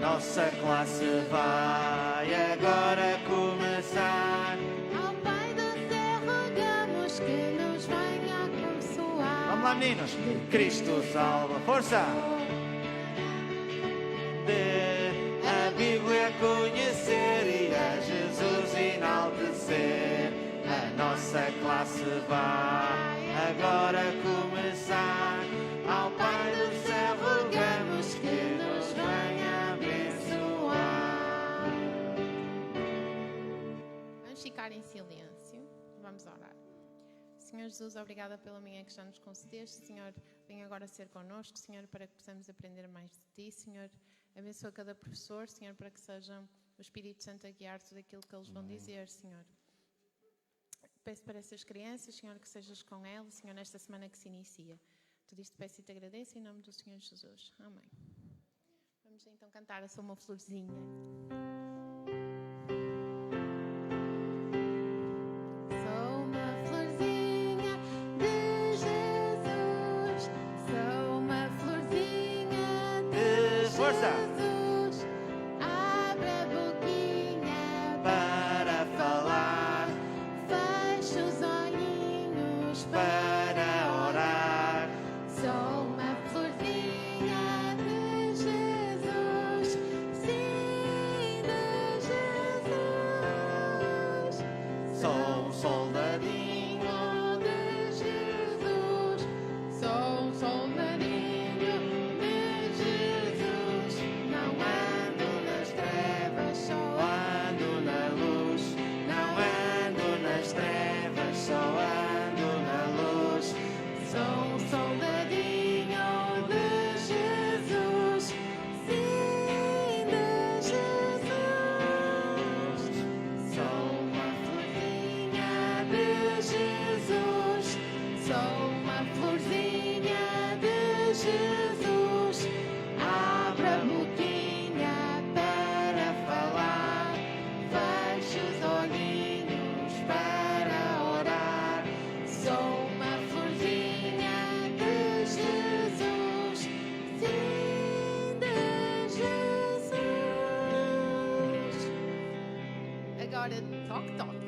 nossa classe vai agora começar. Ao Pai do céu rogamos que nos venha consolar. Vamos lá, meninos. Cristo salva. Força! De a Bíblia conhecer e a Jesus enaltecer. A nossa classe vai agora começar. Ao Pai do céu rogamos que nos venha abençoar. Vamos ficar em silêncio. Vamos orar. Senhor Jesus, obrigada pela manhã que já nos concedeste. Senhor, vem agora ser connosco, Senhor, para que possamos aprender mais de Ti. Senhor, abençoa cada professor, Senhor, para que seja o Espírito Santo a guiar tudo aquilo que eles vão dizer, Senhor. Peço para essas crianças, Senhor, que sejas com elas, Senhor, nesta semana que se inicia. Tudo isto peço e te agradeço em nome do Senhor Jesus. Amém. Vamos então cantar a Sou uma Florzinha. Sou uma florzinha de Jesus. Sou uma florzinha de Força! Jesus. Abre a boquinha Para falar, fecha os olhinhos para orar. Sou uma florzinha de Jesus, sim, de Jesus. Sou um soldadinho De Jesus, sou um soldadinho de Jesus. Não ando nas trevas, só ando na luz. Não ando nas trevas, só ando na luz. sou um soldadinho de Jesus, sim, de Jesus. Sou uma florzinha de Jesus, sou uma florzinha de Jesus. Abra a boquinha para falar, feche os olhinhos para orar. Sou uma florzinha de Jesus, sim, de Jesus. Agora toque, toque.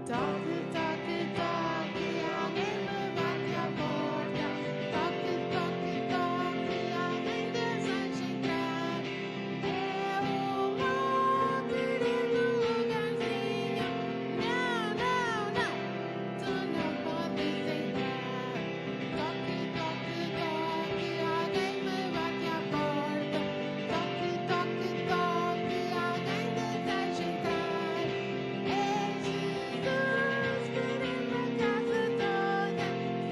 Toque, toque, toque, toque. Toque, toque, toque, alguém me bate a porta. Toque, toque, toque, alguém deseja entrar. É uma querendo lugarzinho. Não, não, não, tu não podes entrar. Toque, toque, toque, alguém me bate a porta. Toque, toque, toque, alguém deseja entrar. É Jesus querendo a casa toda.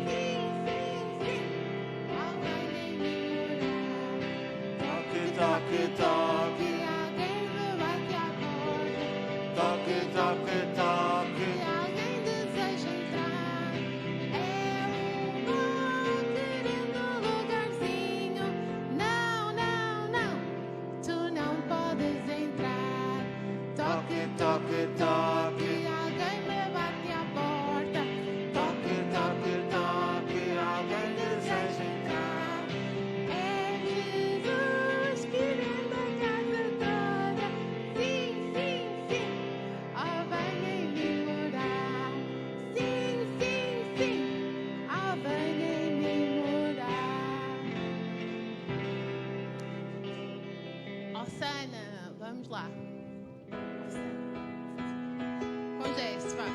Sim, sim, sim, alguém vem me orar. Toque, toque, toque. Alguém me bate a porta. Toque, toque, toque. Alguém deseja entrar. É uma querendo lugarzinho. Não, não, não, tu não podes entrar. Toque, toque, toque. Alguém me bate a porta. Toque, toque, toque. Alguém deseja entrar. É Jesus querendo a casa toda. Sim, sim, sim, oh, venha me morar. Sim, sim, sim, oh, venha me morar. Osana, vamos lá. Com gesto, vá.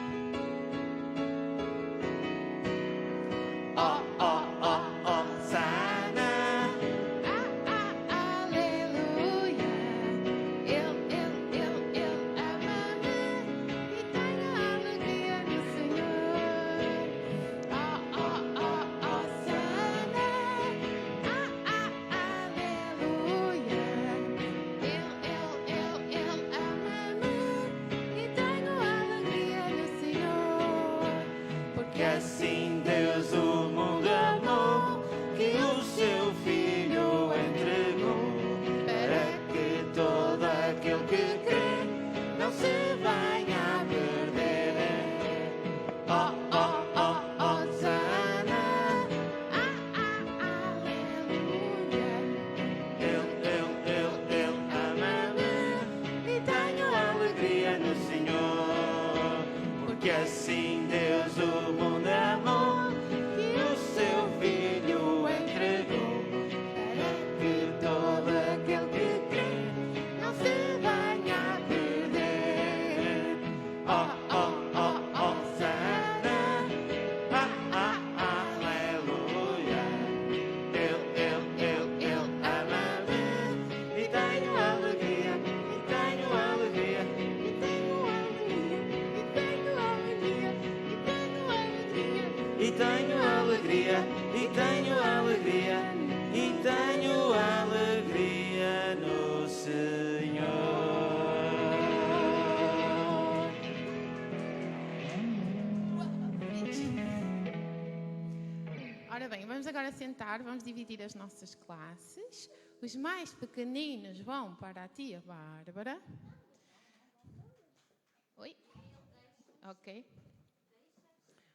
Oh, oh, oh, oh, sana. Aleluia. Ele ama-me e tenho alegria no Senhor. Oh, oh, oh, oh, sana. Aleluia. Ele agora sentar, vamos dividir as nossas classes. Os mais pequeninos vão para a tia Bárbara. Oi? Ok.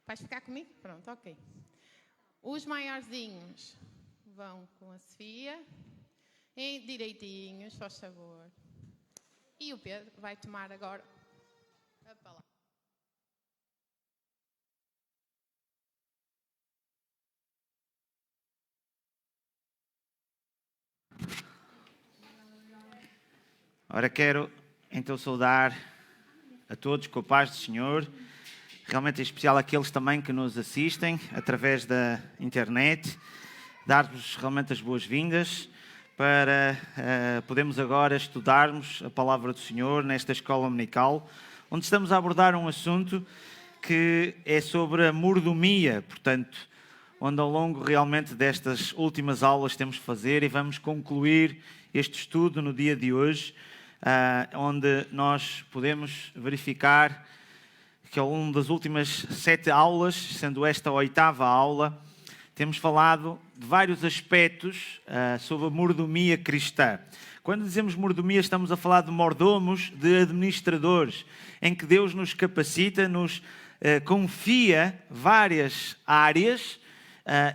Vais ficar comigo? Pronto, ok. Os maiorzinhos vão com a Sofia. Direitinhos, faz favor. E o Pedro vai tomar agora a palavra. Ora, quero então saudar a todos com a paz do Senhor, realmente em especial aqueles também que nos assistem através da internet, dar-vos realmente as boas-vindas para podermos agora estudarmos a Palavra do Senhor nesta escola dominical, onde estamos a abordar um assunto que é sobre a mordomia, portanto, onde ao longo realmente destas últimas aulas temos de fazer e vamos concluir este estudo no dia de hoje, onde nós podemos verificar que ao longo das últimas 7 aulas, sendo esta a 8ª aula, temos falado de vários aspectos sobre a mordomia cristã. Quando dizemos mordomia, estamos a falar de mordomos, de administradores, em que Deus nos capacita, nos confia várias áreas,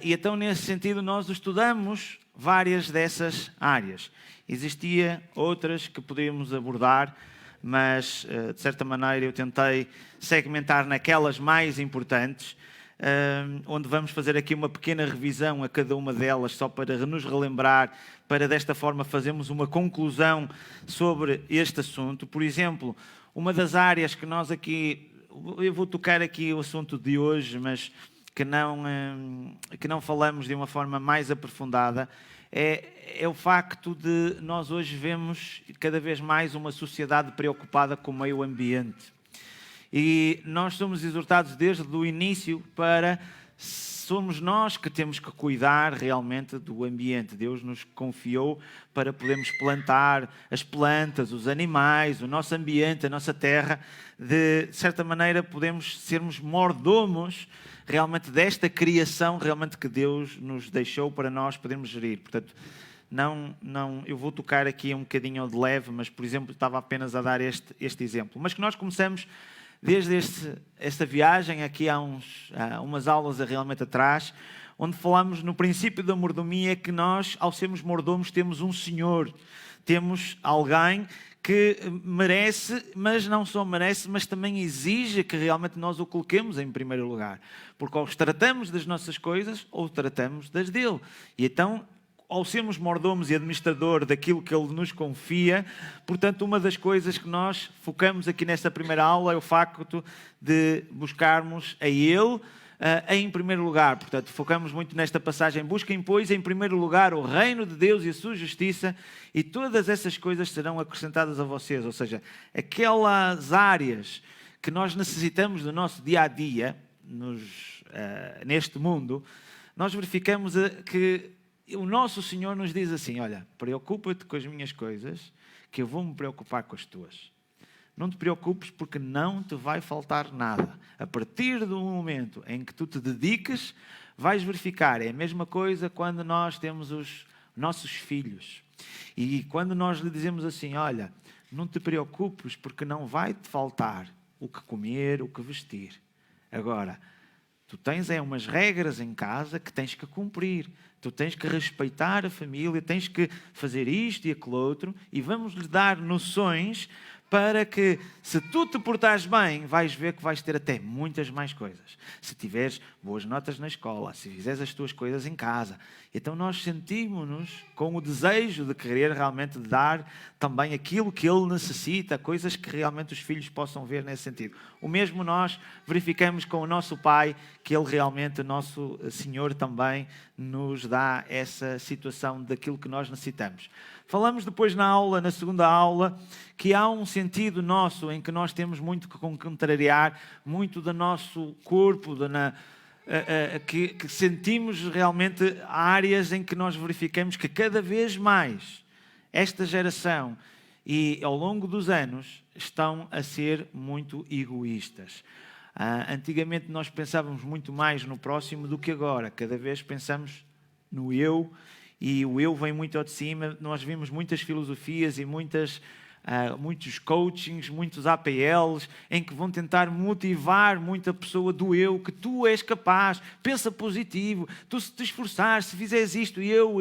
e então nesse sentido nós estudamos várias dessas áreas. Existia outras que podíamos abordar, mas de certa maneira eu tentei segmentar naquelas mais importantes, onde vamos fazer aqui uma pequena revisão a cada uma delas, só para nos relembrar, para desta forma fazermos uma conclusão sobre este assunto. Por exemplo, uma das áreas que nós aqui, eu vou tocar aqui o assunto de hoje, mas que não falamos de uma forma mais aprofundada, é o facto de nós hoje vemos cada vez mais uma sociedade preocupada com o meio ambiente. E nós somos exortados desde o início para somos nós que temos que cuidar realmente do ambiente. Deus nos confiou para podermos plantar as plantas, os animais, o nosso ambiente, a nossa terra. De certa maneira podemos sermos mordomos realmente desta criação realmente que Deus nos deixou para nós podermos gerir. Portanto, eu vou tocar aqui um bocadinho de leve, mas, por exemplo, estava apenas a dar este exemplo. Mas que nós começamos desde esta viagem, aqui há umas aulas realmente atrás, onde falamos no princípio da mordomia, que nós, ao sermos mordomos, temos um Senhor, temos alguém que merece, mas não só merece, mas também exige que realmente nós o coloquemos em primeiro lugar. Porque ou tratamos das nossas coisas, ou tratamos das dele. E então, ao sermos mordomos e administrador daquilo que ele nos confia, portanto, uma das coisas que nós focamos aqui nesta primeira aula é o facto de buscarmos a ele em primeiro lugar. Portanto, focamos muito nesta passagem: busquem, pois, em primeiro lugar o reino de Deus e a sua justiça, e todas essas coisas serão acrescentadas a vocês. Ou seja, aquelas áreas que nós necessitamos do nosso dia-a-dia, neste mundo, nós verificamos que o nosso Senhor nos diz assim: olha, preocupa-te com as minhas coisas, que eu vou me preocupar com as tuas. Não te preocupes, porque não te vai faltar nada. A partir do momento em que tu te dedicas, vais verificar. É a mesma coisa quando nós temos os nossos filhos. E quando nós lhe dizemos assim: olha, não te preocupes, porque não vai te faltar o que comer, o que vestir. Agora, tu tens umas regras em casa que tens que cumprir. Tu tens que respeitar a família, tens que fazer isto e aquilo outro, e vamos-lhe dar noções para que, se tu te portares bem, vais ver que vais ter até muitas mais coisas. Se tiveres boas notas na escola, se fizeres as tuas coisas em casa. Então nós sentimos-nos com o desejo de querer realmente dar também aquilo que ele necessita, coisas que realmente os filhos possam ver nesse sentido. O mesmo nós verificamos com o nosso Pai, que ele realmente, o nosso Senhor, também nos dá essa situação daquilo que nós necessitamos. Falamos depois na segunda aula, que há um sentido nosso em que nós temos muito que contrariar, muito do nosso corpo, que sentimos realmente áreas em que nós verificamos que cada vez mais esta geração e ao longo dos anos estão a ser muito egoístas. Antigamente nós pensávamos muito mais no próximo do que agora. Cada vez pensamos no eu, e o eu vem muito ao de cima. Nós vimos muitas filosofias e muitos coachings, muitos APLs, em que vão tentar motivar muito a pessoa do eu, que tu és capaz, pensa positivo, tu se te esforçares, se fizeres isto, eu.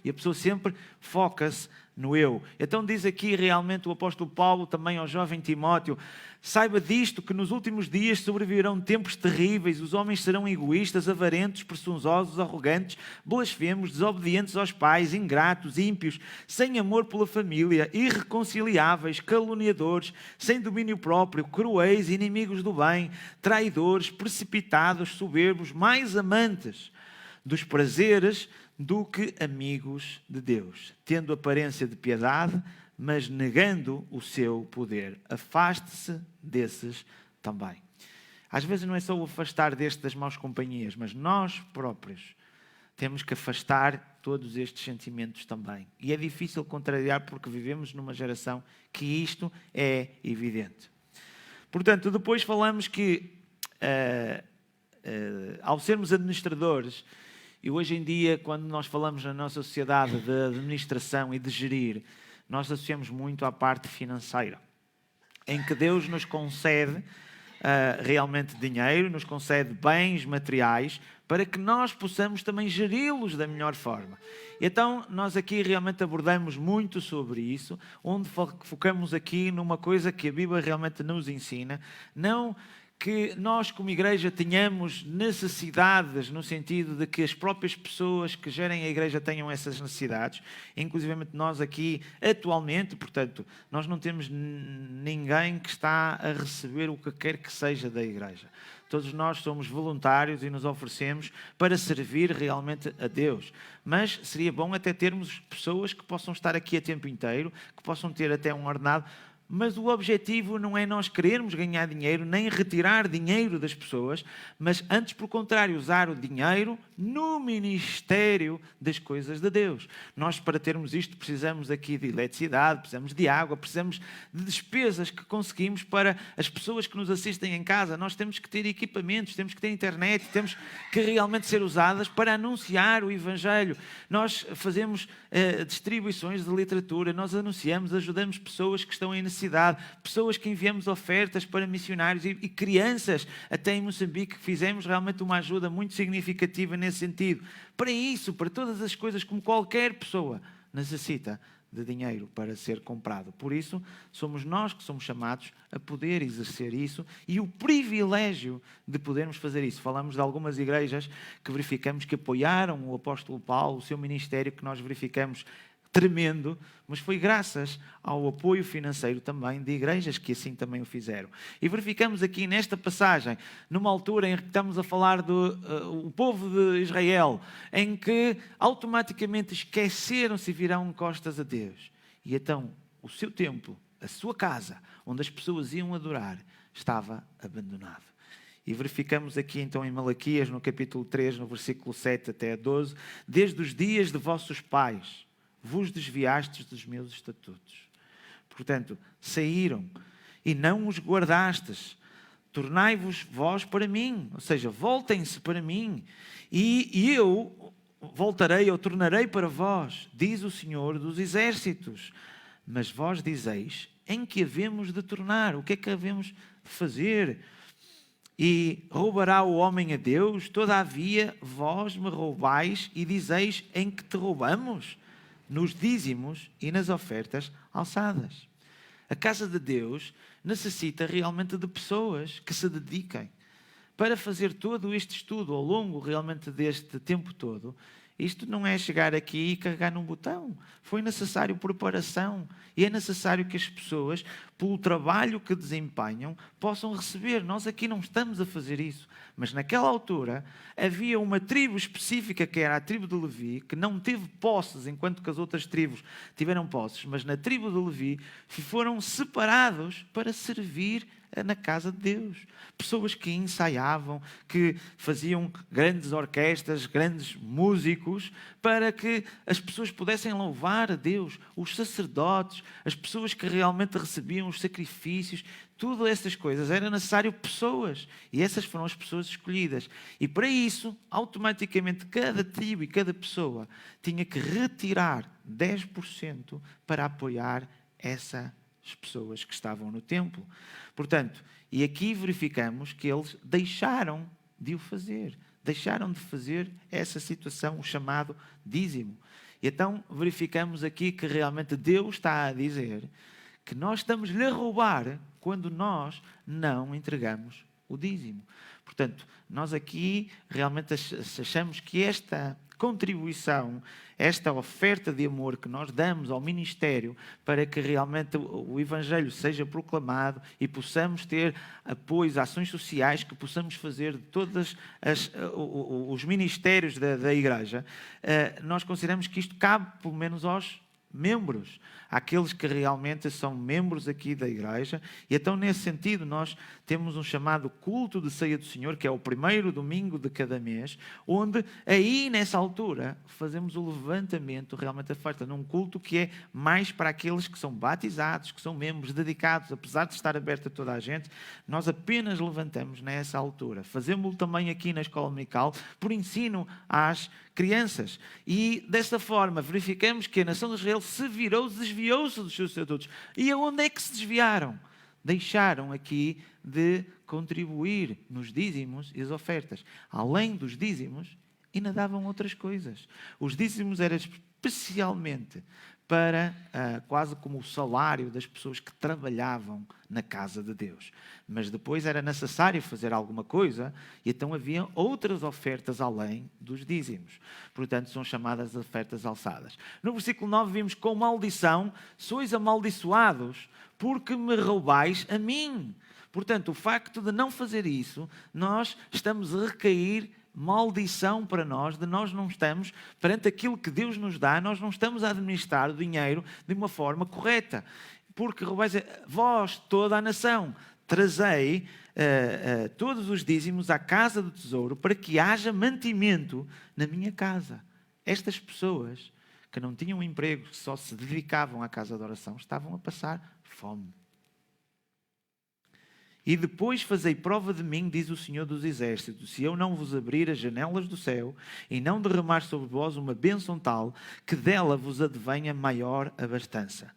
E a pessoa sempre foca-se no eu. Então diz aqui realmente o apóstolo Paulo também ao jovem Timóteo: saiba disto, que nos últimos dias sobrevirão tempos terríveis, os homens serão egoístas, avarentos, presunçosos, arrogantes, blasfemos, desobedientes aos pais, ingratos, ímpios, sem amor pela família, irreconciliáveis, caluniadores, sem domínio próprio, cruéis, inimigos do bem, traidores, precipitados, soberbos, mais amantes dos prazeres do que amigos de Deus, tendo aparência de piedade, mas negando o seu poder. Afaste-se desses também. Às vezes não é só o afastar das más companhias, mas nós próprios temos que afastar todos estes sentimentos também. E é difícil contrariar porque vivemos numa geração que isto é evidente. Portanto, depois falamos que ao sermos administradores, e hoje em dia, quando nós falamos na nossa sociedade de administração e de gerir, nós associamos muito à parte financeira, em que Deus nos concede realmente dinheiro, nos concede bens materiais, para que nós possamos também geri-los da melhor forma. Então, nós aqui realmente abordamos muito sobre isso, onde focamos aqui numa coisa que a Bíblia realmente nos ensina, não que nós como igreja tenhamos necessidades no sentido de que as próprias pessoas que gerem a igreja tenham essas necessidades, inclusivamente nós aqui atualmente, portanto, nós não temos ninguém que está a receber o que quer que seja da igreja. Todos nós somos voluntários e nos oferecemos para servir realmente a Deus. Mas seria bom até termos pessoas que possam estar aqui a tempo inteiro, que possam ter até um ordenado. Mas o objetivo não é nós querermos ganhar dinheiro, nem retirar dinheiro das pessoas, mas antes, pelo contrário, usar o dinheiro no ministério das coisas de Deus. Nós, para termos isto, precisamos aqui de eletricidade, precisamos de água, precisamos de despesas que conseguimos para as pessoas que nos assistem em casa. Nós temos que ter equipamentos, temos que ter internet, temos que realmente ser usadas para anunciar o Evangelho. Nós fazemos distribuições de literatura, nós anunciamos, ajudamos pessoas que estão em necessidade, pessoas que enviamos ofertas para missionários e crianças, até em Moçambique, que fizemos realmente uma ajuda muito significativa nesse sentido. Para isso, para todas as coisas, como qualquer pessoa necessita de dinheiro para ser comprado. Por isso, somos nós que somos chamados a poder exercer isso e o privilégio de podermos fazer isso. Falamos de algumas igrejas que verificamos que apoiaram o apóstolo Paulo, o seu ministério, que nós verificamos tremendo, mas foi graças ao apoio financeiro também de igrejas que assim também o fizeram. E verificamos aqui nesta passagem, numa altura em que estamos a falar do povo de Israel, em que automaticamente esqueceram-se e viraram costas a Deus. E então o seu templo, a sua casa, onde as pessoas iam adorar, estava abandonado. E verificamos aqui então em Malaquias, no capítulo 3, no versículo 7 até a 12, desde os dias de vossos pais, vos desviastes dos meus estatutos. Portanto, saíram e não os guardastes. Tornai-vos vós para mim. Ou seja, voltem-se para mim. E eu voltarei ou tornarei para vós, diz o Senhor dos Exércitos. Mas vós dizeis, em que havemos de tornar? O que é que havemos de fazer? E roubará o homem a Deus? Todavia, vós me roubais e dizeis, em que te roubamos? Nos dízimos e nas ofertas alçadas. A casa de Deus necessita realmente de pessoas que se dediquem para fazer todo este estudo ao longo realmente deste tempo todo. Isto não é chegar aqui e carregar num botão. Foi necessário preparação e é necessário que as pessoas, pelo trabalho que desempenham, possam receber. Nós aqui não estamos a fazer isso. Mas naquela altura havia uma tribo específica que era a tribo de Levi, que não teve posses enquanto que as outras tribos tiveram posses, mas na tribo de Levi foram separados para servir na casa de Deus. Pessoas que ensaiavam, que faziam grandes orquestras, grandes músicos, para que as pessoas pudessem louvar a Deus. Os sacerdotes, as pessoas que realmente recebiam os sacrifícios, tudo essas coisas, era necessário pessoas. E essas foram as pessoas escolhidas. E para isso, automaticamente, cada tribo e cada pessoa tinha que retirar 10% para apoiar essas pessoas que estavam no templo. Portanto, e aqui verificamos que eles deixaram de o fazer. Deixaram de fazer essa situação, o chamado dízimo. E então verificamos aqui que realmente Deus está a dizer que nós estamos-lhe a roubar quando nós não entregamos o dízimo. Portanto, nós aqui realmente achamos que esta contribuição, esta oferta de amor que nós damos ao ministério para que realmente o Evangelho seja proclamado e possamos ter apoios, ações sociais que possamos fazer de todos os ministérios da Igreja, nós consideramos que isto cabe pelo menos aos membros, aqueles que realmente são membros aqui da igreja. E então, nesse sentido, nós temos um chamado culto de ceia do Senhor, que é o primeiro domingo de cada mês, onde aí, nessa altura, fazemos o levantamento realmente da oferta, num culto que é mais para aqueles que são batizados, que são membros dedicados, apesar de estar aberto a toda a gente, nós apenas levantamos nessa altura. Fazemos-lo também aqui na escola dominical, por ensino às crianças. E dessa forma verificamos que a nação de Israel se virou, desviou-se dos seus estatutos. E aonde é que se desviaram? Deixaram aqui de contribuir nos dízimos e as ofertas. Além dos dízimos, ainda davam outras coisas. Os dízimos eram especialmente para quase como o salário das pessoas que trabalhavam na casa de Deus. Mas depois era necessário fazer alguma coisa e então havia outras ofertas além dos dízimos. Portanto, são chamadas ofertas alçadas. No versículo 9 vimos: com maldição sois amaldiçoados porque me roubais a mim. Portanto, o facto de não fazer isso, nós estamos a recair maldição para nós, de nós não estamos, perante aquilo que Deus nos dá, nós não estamos a administrar o dinheiro de uma forma correta. Porque roubais vós, toda a nação, trazei todos os dízimos à casa do tesouro para que haja mantimento na minha casa. Estas pessoas que não tinham emprego, que só se dedicavam à casa de oração, estavam a passar fome. E depois fazei prova de mim, diz o Senhor dos Exércitos, se eu não vos abrir as janelas do céu e não derramar sobre vós uma bênção tal, que dela vos advenha maior abastança.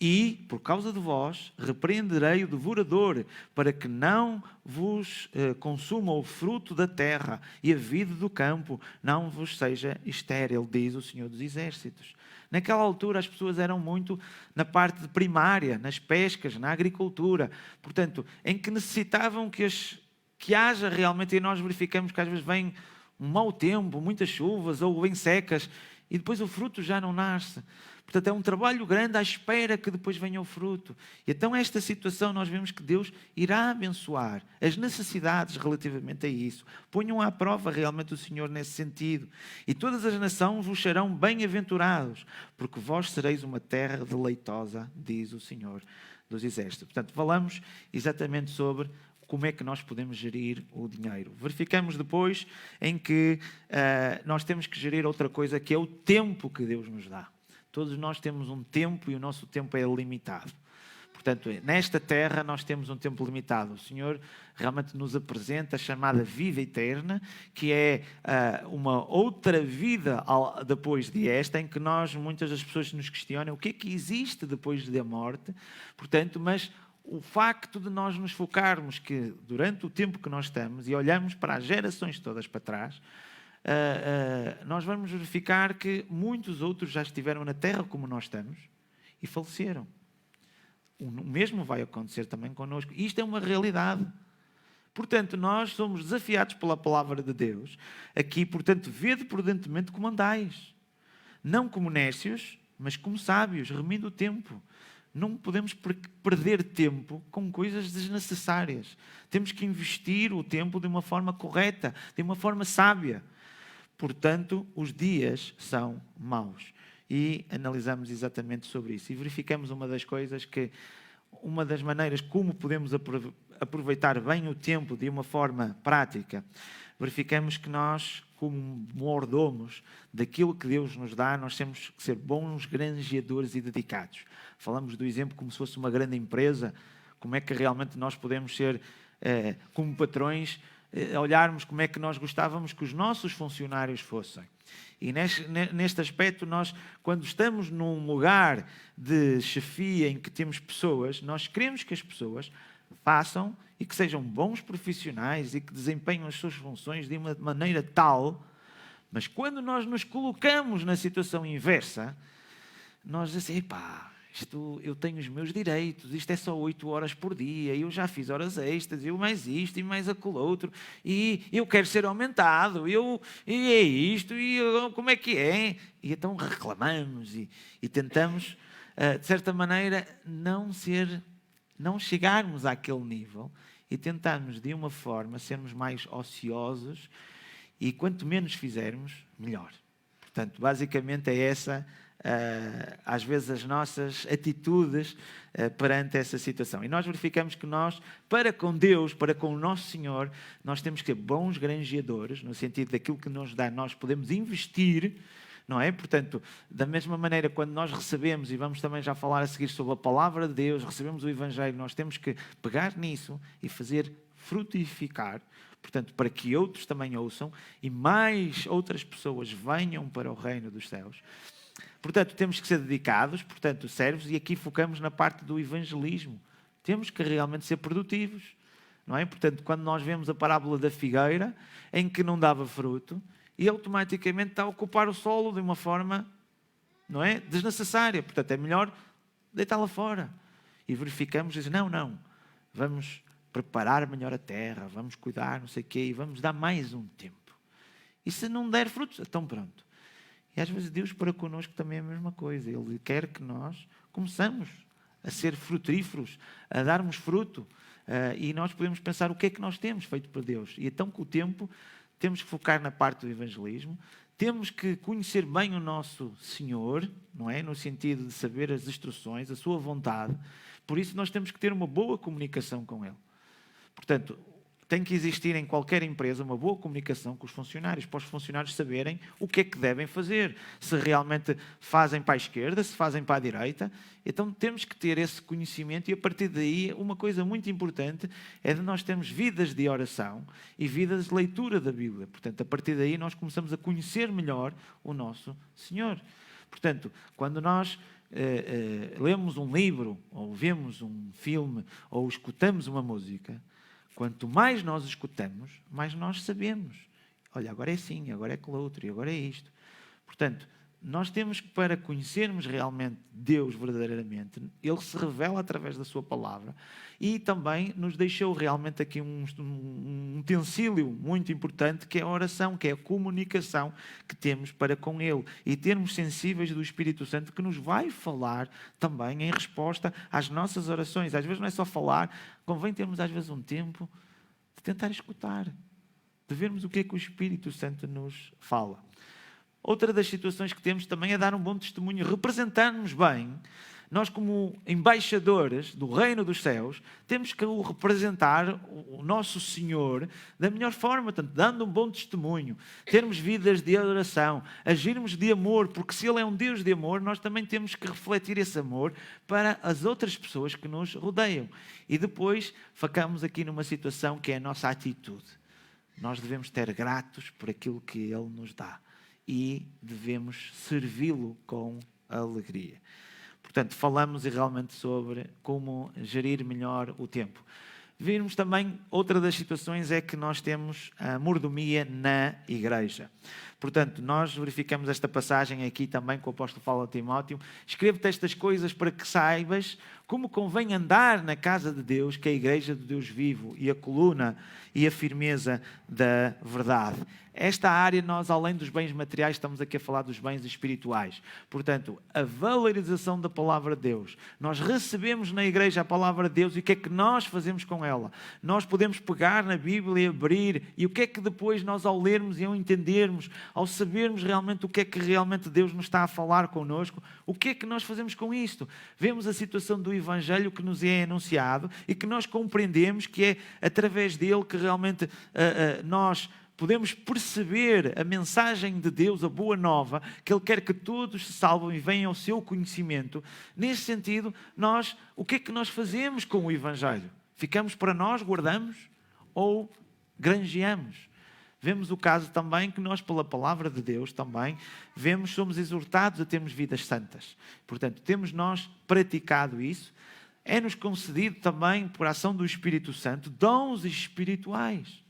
E, por causa de vós, repreenderei o devorador, para que não vos consuma o fruto da terra e a vide do campo não vos seja estéril, diz o Senhor dos Exércitos. Naquela altura as pessoas eram muito na parte primária, nas pescas, na agricultura. Portanto, em que necessitavam que haja realmente, e nós verificamos que às vezes vem um mau tempo, muitas chuvas ou bem secas, e depois o fruto já não nasce. Portanto, é um trabalho grande à espera que depois venha o fruto. E então, esta situação, nós vemos que Deus irá abençoar as necessidades relativamente a isso. Ponham à prova realmente o Senhor nesse sentido. E todas as nações vos serão bem-aventurados, porque vós sereis uma terra deleitosa, diz o Senhor dos Exércitos. Portanto, falamos exatamente sobre como é que nós podemos gerir o dinheiro. Verificamos depois em que nós temos que gerir outra coisa, que é o tempo que Deus nos dá. Todos nós temos um tempo e o nosso tempo é limitado. Portanto, nesta terra nós temos um tempo limitado. O Senhor realmente nos apresenta a chamada vida eterna, que é uma outra vida depois de esta, em que muitas das pessoas nos questionam o que é que existe depois da morte. Portanto, mas o facto de nós nos focarmos que durante o tempo que nós estamos e olhamos para as gerações todas para trás, nós vamos verificar que muitos outros já estiveram na terra como nós estamos e faleceram. O mesmo vai acontecer também connosco. Isto é uma realidade. Portanto, nós somos desafiados pela palavra de Deus. Aqui, portanto, vede prudentemente como andais. Não como nécios, mas como sábios, remindo o tempo. Não podemos perder tempo com coisas desnecessárias. Temos que investir o tempo de uma forma correta, de uma forma sábia. Portanto, os dias são maus. E analisamos exatamente sobre isso. E verificamos uma das coisas que uma das maneiras como podemos aproveitar bem o tempo de uma forma prática, verificamos que nós, como mordomos daquilo que Deus nos dá, nós temos que ser bons granjeadores e dedicados. Falamos do exemplo como se fosse uma grande empresa, como é que realmente nós podemos ser, como patrões, olharmos como é que nós gostávamos que os nossos funcionários fossem. E neste aspecto, nós, quando estamos num lugar de chefia em que temos pessoas, nós queremos que as pessoas façam e que sejam bons profissionais e que desempenhem as suas funções de uma maneira tal, mas quando nós nos colocamos na situação inversa, nós dizemos assim, epá, eu tenho os meus direitos, isto é só 8 horas por dia, eu já fiz horas extras, eu mais isto e mais aquilo outro, e eu quero ser aumentado, e é isto, e como é que é? E então reclamamos e tentamos, de certa maneira, não chegarmos àquele nível e tentarmos, de uma forma, sermos mais ociosos e quanto menos fizermos, melhor. Portanto, basicamente é essa, às vezes, as nossas atitudes perante essa situação. E nós verificamos que nós, para com Deus, para com o nosso Senhor, nós temos que ser bons granjeadores, no sentido daquilo que nos dá, nós podemos investir, não é? Portanto, da mesma maneira, quando nós recebemos, e vamos também já falar a seguir sobre a palavra de Deus, recebemos o Evangelho, nós temos que pegar nisso e fazer frutificar, portanto, para que outros também ouçam e mais outras pessoas venham para o reino dos céus. Portanto, temos que ser dedicados, portanto, servos, e aqui focamos na parte do evangelismo. Temos que realmente ser produtivos, não é? Portanto, quando nós vemos a parábola da figueira, em que não dava fruto, e automaticamente está a ocupar o solo de uma forma, não é, desnecessária. Portanto, é melhor deitá-la fora. E verificamos, dizemos, não, vamos preparar melhor a terra, vamos cuidar, não sei o quê, e vamos dar mais um tempo. E se não der frutos, então pronto. E às vezes Deus para connosco também é a mesma coisa. Ele quer que nós começamos a ser frutíferos, a darmos fruto. E nós podemos pensar o que é que nós temos feito para Deus. E então, com o tempo, temos que focar na parte do evangelismo, temos que conhecer bem o nosso Senhor, não é? No sentido de saber as instruções, a sua vontade. Por isso nós temos que ter uma boa comunicação com Ele. Portanto, tem que existir em qualquer empresa uma boa comunicação com os funcionários, para os funcionários saberem o que é que devem fazer. Se realmente fazem para a esquerda, se fazem para a direita. Então temos que ter esse conhecimento e a partir daí uma coisa muito importante é de nós termos vidas de oração e vidas de leitura da Bíblia. Portanto, a partir daí nós começamos a conhecer melhor o nosso Senhor. Portanto, quando nós lemos um livro, ou vemos um filme, ou escutamos uma música, quanto mais nós escutamos, mais nós sabemos. Olha, agora é assim, agora é aquilo outro, e agora é isto. Portanto, nós temos que, para conhecermos realmente Deus verdadeiramente, Ele se revela através da sua palavra e também nos deixou realmente aqui um utensílio muito importante que é a oração, que é a comunicação que temos para com Ele e termos sensíveis do Espírito Santo que nos vai falar também em resposta às nossas orações. Às vezes não é só falar, convém termos às vezes um tempo de tentar escutar, de vermos o que é que o Espírito Santo nos fala. Outra das situações que temos também é dar um bom testemunho, representar-nos bem. Nós, como embaixadores do reino dos céus, temos que o representar, o nosso Senhor, da melhor forma, portanto, dando um bom testemunho, termos vidas de adoração, agirmos de amor, porque se Ele é um Deus de amor, nós também temos que refletir esse amor para as outras pessoas que nos rodeiam. E depois, focamos aqui numa situação que é a nossa atitude. Nós devemos ter gratos por aquilo que Ele nos dá. E devemos servi-lo com alegria. Portanto, falamos realmente sobre como gerir melhor o tempo. Vimos também, outra das situações é que nós temos a mordomia na igreja. Portanto, nós verificamos esta passagem aqui também que o apóstolo fala a Timóteo. Escrevo-te estas coisas para que saibas como convém andar na casa de Deus, que é a igreja de Deus vivo, e a coluna e a firmeza da verdade. Esta área, nós, além dos bens materiais, estamos aqui a falar dos bens espirituais. Portanto, a valorização da palavra de Deus. Nós recebemos na igreja a palavra de Deus e o que é que nós fazemos com ela? Nós podemos pegar na Bíblia e abrir, e o que é que depois nós, ao lermos e ao entendermos, ao sabermos realmente o que é que realmente Deus nos está a falar connosco, o que é que nós fazemos com isto? Vemos a situação do Evangelho que nos é anunciado e que nós compreendemos que é através dele que realmente nós podemos perceber a mensagem de Deus, a boa nova, que Ele quer que todos se salvem e venham ao seu conhecimento. Nesse sentido, o que é que nós fazemos com o Evangelho? Ficamos para nós, guardamos ou granjeamos? Vemos o caso também que nós, pela palavra de Deus, também somos exortados a termos vidas santas. Portanto, temos nós praticado isso. É-nos concedido também, por ação do Espírito Santo, dons espirituais,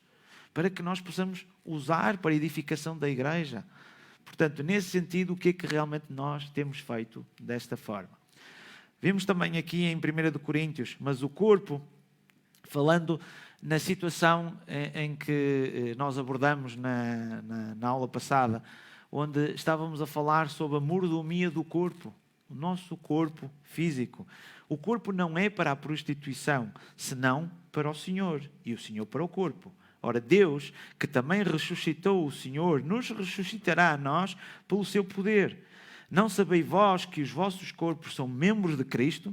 para que nós possamos usar para a edificação da igreja. Portanto, nesse sentido, o que é que realmente nós temos feito desta forma? Vimos também aqui em 1 Coríntios, mas o corpo, falando na situação em que nós abordamos na aula passada, onde estávamos a falar sobre a mordomia do corpo, o nosso corpo físico. O corpo não é para a prostituição, senão para o Senhor, e o Senhor para o corpo. Ora, Deus, que também ressuscitou o Senhor, nos ressuscitará a nós pelo seu poder. Não sabeis vós que os vossos corpos são membros de Cristo?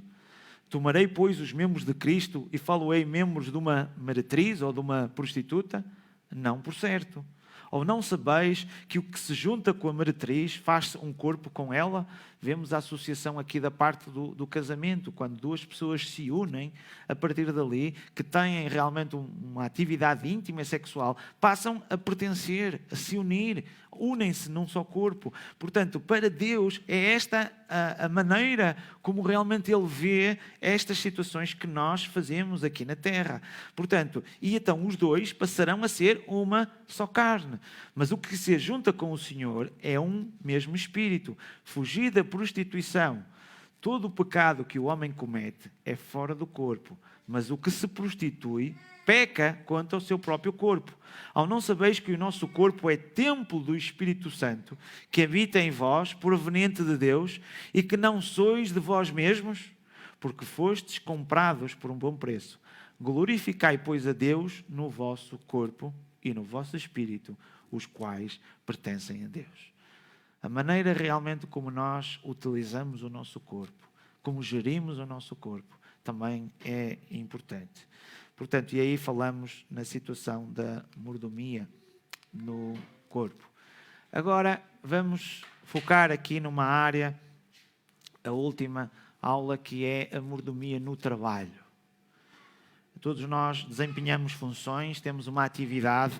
Tomarei, pois, os membros de Cristo e falo-ei membros de uma meretriz ou de uma prostituta? Não, por certo. Ou não sabeis que o que se junta com a meretriz faz-se um corpo com ela? Vemos a associação aqui da parte do casamento, quando duas pessoas se unem, a partir dali, que têm realmente uma atividade íntima e sexual, passam a pertencer, a se unir, unem-se num só corpo. Portanto, para Deus é esta a maneira como realmente Ele vê estas situações que nós fazemos aqui na Terra. Portanto, e então os dois passarão a ser uma só carne. Mas o que se junta com o Senhor é um mesmo espírito. Fugir da prostituição. Todo o pecado que o homem comete é fora do corpo, mas o que se prostitui peca contra o seu próprio corpo. Ao não sabeis que o nosso corpo é templo do Espírito Santo, que habita em vós, proveniente de Deus, e que não sois de vós mesmos, porque fostes comprados por um bom preço. Glorificai, pois, a Deus no vosso corpo e no vosso espírito, os quais pertencem a Deus. A maneira realmente como nós utilizamos o nosso corpo, como gerimos o nosso corpo, também é importante. Portanto, e aí falamos na situação da mordomia no corpo. Agora, vamos focar aqui numa área, a última aula, que é a mordomia no trabalho. Todos nós desempenhamos funções, temos uma atividade,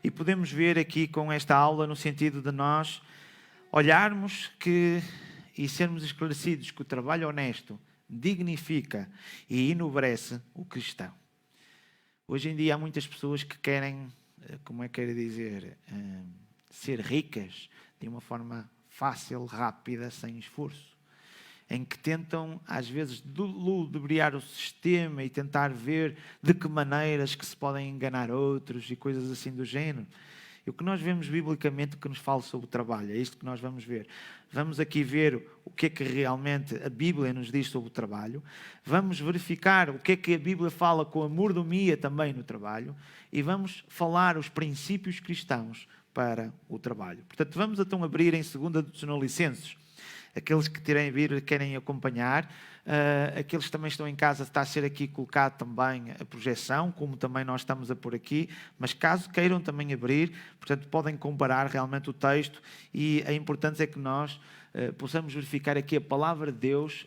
e podemos ver aqui com esta aula no sentido de nós olharmos e sermos esclarecidos que o trabalho honesto dignifica e enobrece o cristão. Hoje em dia há muitas pessoas que querem, ser ricas de uma forma fácil, rápida, sem esforço, em que tentam, às vezes, ludibriar o sistema e tentar ver de que maneiras que se podem enganar outros e coisas assim do género. E o que nós vemos biblicamente que nos fala sobre o trabalho, é isto que nós vamos ver. Vamos aqui ver o que é que realmente a Bíblia nos diz sobre o trabalho. Vamos verificar o que é que a Bíblia fala com a mordomia também no trabalho. E vamos falar os princípios cristãos para o trabalho. Portanto, vamos então abrir em 2 Tessalonicenses. Aqueles que tirem vir querem acompanhar, aqueles que também estão em casa, está a ser aqui colocado também a projeção, como também nós estamos a pôr aqui, mas caso queiram também abrir, portanto podem comparar realmente o texto, e a importância é que nós possamos verificar aqui a palavra de Deus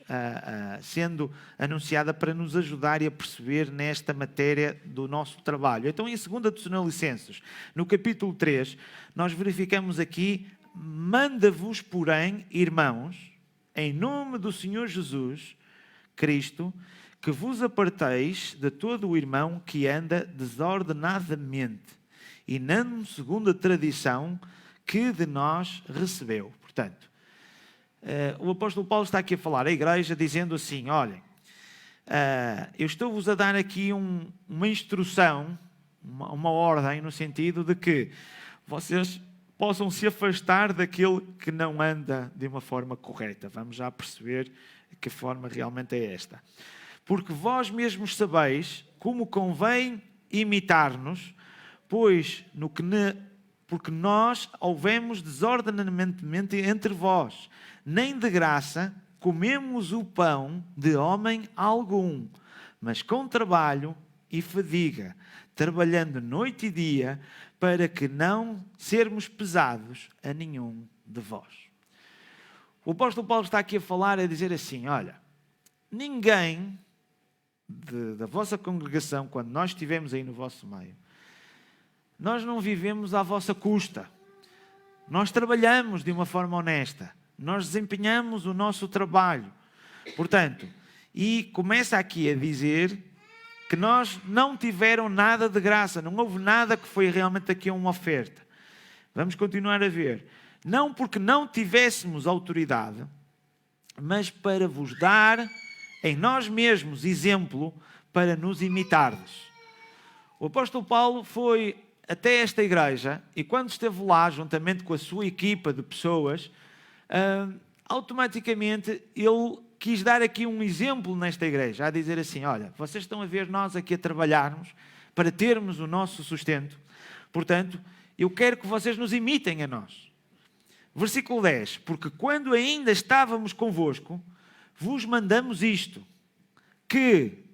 sendo anunciada para nos ajudar e a perceber nesta matéria do nosso trabalho. Então, em 2 Tessalonicenses, no capítulo 3, nós verificamos aqui: manda-vos, porém, irmãos, em nome do Senhor Jesus Cristo, que vos aparteis de todo o irmão que anda desordenadamente e não segundo a tradição que de nós recebeu. Portanto, o apóstolo Paulo está aqui a falar à igreja dizendo assim: olhem, eu estou-vos a dar aqui uma instrução, uma ordem, no sentido de que vocês possam se afastar daquele que não anda de uma forma correta. Vamos já perceber que forma realmente é esta. Porque vós mesmos sabeis como convém imitar-nos, pois porque nós houvemos desordenadamente entre vós, nem de graça, comemos o pão de homem algum, mas com trabalho e fadiga, trabalhando noite e dia, para que não sermos pesados a nenhum de vós. O apóstolo Paulo está aqui a falar, a dizer assim, olha, ninguém da vossa congregação, quando nós estivemos aí no vosso meio, nós não vivemos à vossa custa. Nós trabalhamos de uma forma honesta. Nós desempenhamos o nosso trabalho. Portanto, e começa aqui a dizer que nós não tiveram nada de graça. Não houve nada que foi realmente aqui uma oferta. Vamos continuar a ver. Não porque não tivéssemos autoridade, mas para vos dar em nós mesmos exemplo para nos imitardes. O apóstolo Paulo foi até esta igreja e quando esteve lá, juntamente com a sua equipa de pessoas, automaticamente ele quis dar aqui um exemplo nesta igreja, a dizer assim, olha, vocês estão a ver nós aqui a trabalharmos para termos o nosso sustento, portanto, eu quero que vocês nos imitem a nós. Versículo 10, porque quando ainda estávamos convosco, vos mandamos isto, que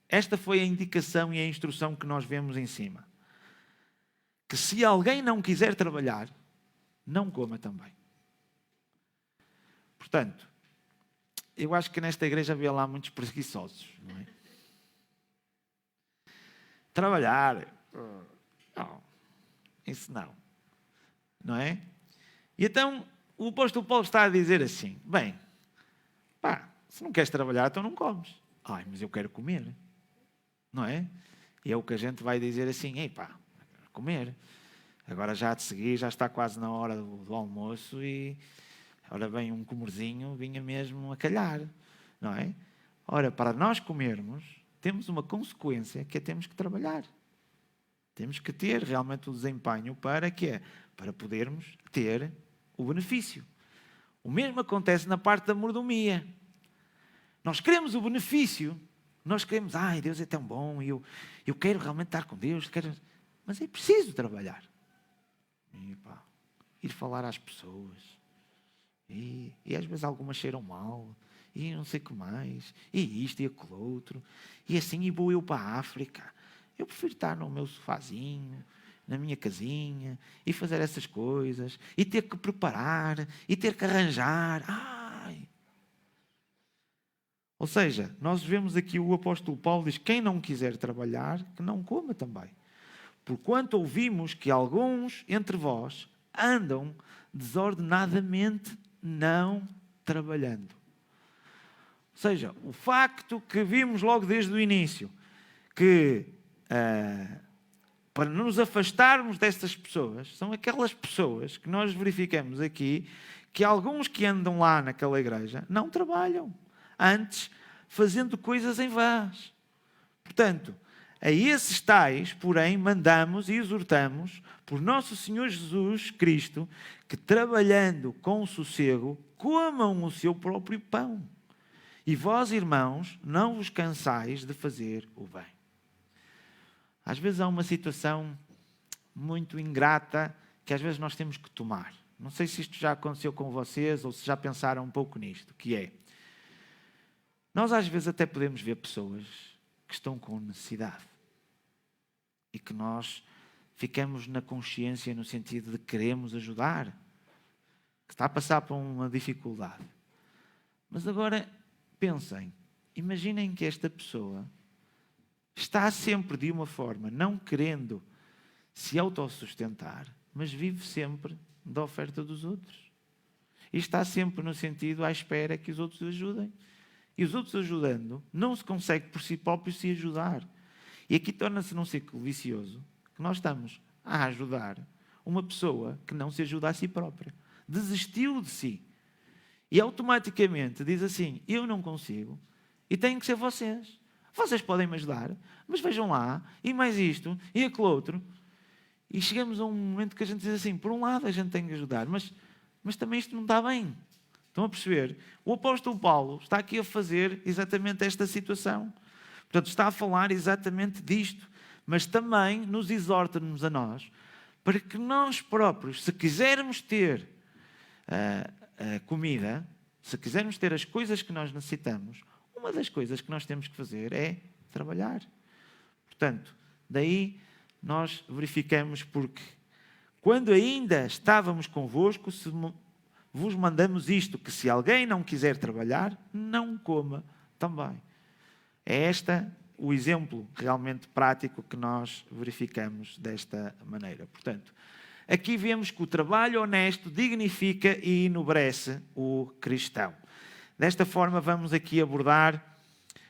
esta foi a indicação e a instrução que nós vemos em cima. Que se alguém não quiser trabalhar, não coma também. Portanto, eu acho que nesta igreja havia lá muitos preguiçosos, não é? Trabalhar, não, isso não, não é? E então, o apóstolo Paulo está a dizer assim, bem, pá, se não queres trabalhar, então não comes. Ai, mas eu quero comer. Não é? E é o que a gente vai dizer assim, ei pá, comer. Agora já de seguir, já está quase na hora do almoço e ora bem um comorzinho vinha mesmo a calhar. Não é? Ora, para nós comermos, temos uma consequência que é temos que trabalhar. Temos que ter realmente o desempenho para quê? Para podermos ter o benefício. O mesmo acontece na parte da mordomia. Nós queremos o benefício, nós queremos, ai, Deus é tão bom, eu quero realmente estar com Deus, mas é preciso trabalhar. E, pá, ir falar às pessoas, e às vezes algumas cheiram mal, e não sei o que mais, e isto e aquilo outro, e assim, e vou eu para a África. Eu prefiro estar no meu sofazinho, na minha casinha, e fazer essas coisas, e ter que preparar, e ter que arranjar. Ou seja, nós vemos aqui o apóstolo Paulo diz, quem não quiser trabalhar, que não coma também. Porquanto ouvimos que alguns entre vós andam desordenadamente não trabalhando. Ou seja, o facto que vimos logo desde o início, que para nos afastarmos destas pessoas, são aquelas pessoas que nós verificamos aqui, que alguns que andam lá naquela igreja não trabalham. Antes, fazendo coisas em vãs. Portanto, a esses tais, porém, mandamos e exortamos, por nosso Senhor Jesus Cristo, que trabalhando com sossego, comam o seu próprio pão. E vós, irmãos, não vos cansais de fazer o bem. Às vezes há uma situação muito ingrata que às vezes nós temos que tomar. Não sei se isto já aconteceu com vocês ou se já pensaram um pouco nisto, que é, nós às vezes até podemos ver pessoas que estão com necessidade e que nós ficamos na consciência no sentido de queremos ajudar, que está a passar por uma dificuldade. Mas agora pensem, imaginem que esta pessoa está sempre de uma forma não querendo se autossustentar, mas vive sempre da oferta dos outros. E está sempre no sentido à espera que os outros ajudem. E os outros ajudando, não se consegue por si próprio se ajudar. E aqui torna-se num ciclo vicioso, que nós estamos a ajudar uma pessoa que não se ajuda a si própria. Desistiu de si. E automaticamente diz assim, eu não consigo, e têm que ser vocês. Vocês podem me ajudar, mas vejam lá, e mais isto, e aquele outro. E chegamos a um momento que a gente diz assim, por um lado a gente tem que ajudar, mas também isto não está bem. Estão a perceber? O apóstolo Paulo está aqui a fazer exatamente esta situação. Portanto, está a falar exatamente disto. Mas também nos exorta-nos a nós para que nós próprios, se quisermos ter comida, Se quisermos ter as coisas que nós necessitamos, uma das coisas que nós temos que fazer é trabalhar. Portanto, daí nós verificamos porque quando ainda estávamos convosco, se vos mandamos isto, que se alguém não quiser trabalhar, não coma também. É o exemplo realmente prático que nós verificamos desta maneira. Portanto, aqui vemos que o trabalho honesto dignifica e enobrece o cristão. Desta forma, vamos aqui abordar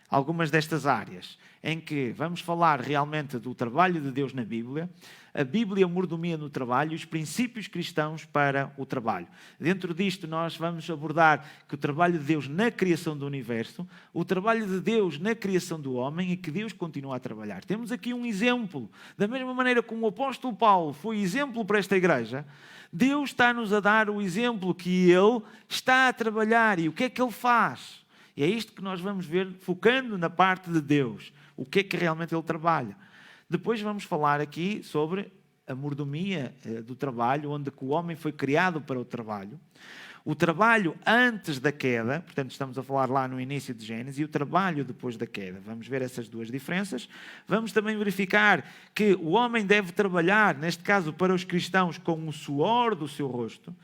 algumas destas áreas, em que vamos falar realmente do trabalho de Deus na Bíblia, a Bíblia, a mordomia no trabalho e os princípios cristãos para o trabalho. Dentro disto nós vamos abordar que o trabalho de Deus na criação do universo, o trabalho de Deus na criação do homem e que Deus continua a trabalhar. Temos aqui um exemplo, da mesma maneira como o apóstolo Paulo foi exemplo para esta igreja, Deus está-nos a dar o exemplo que Ele está a trabalhar e o que é que Ele faz. E é isto que nós vamos ver, focando na parte de Deus. O que é que realmente Ele trabalha. Depois vamos falar aqui sobre a mordomia do trabalho, onde o homem foi criado para o trabalho. O trabalho antes da queda, portanto estamos a falar lá no início de Gênesis, e o trabalho depois da queda. Vamos ver essas duas diferenças. Vamos também verificar que o homem deve trabalhar, neste caso para os cristãos, com o suor do seu rosto.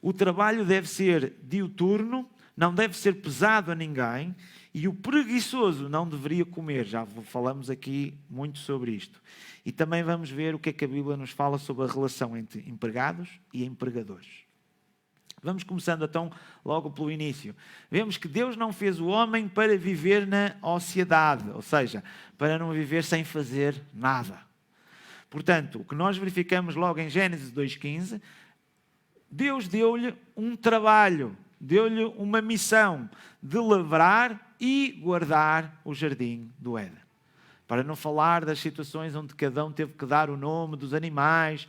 O trabalho deve ser diuturno, não deve ser pesado a ninguém, e o preguiçoso não deveria comer. Já falamos aqui muito sobre isto. E também vamos ver o que é que a Bíblia nos fala sobre a relação entre empregados e empregadores. Vamos começando então logo pelo início. Vemos que Deus não fez o homem para viver na ociosidade, ou seja, para não viver sem fazer nada. Portanto, o que nós verificamos logo em Gênesis 2,15, Deus deu-lhe um trabalho, deu-lhe uma missão de lavrar e guardar o jardim do Éden. Para não falar das situações onde cada um teve que dar o nome dos animais.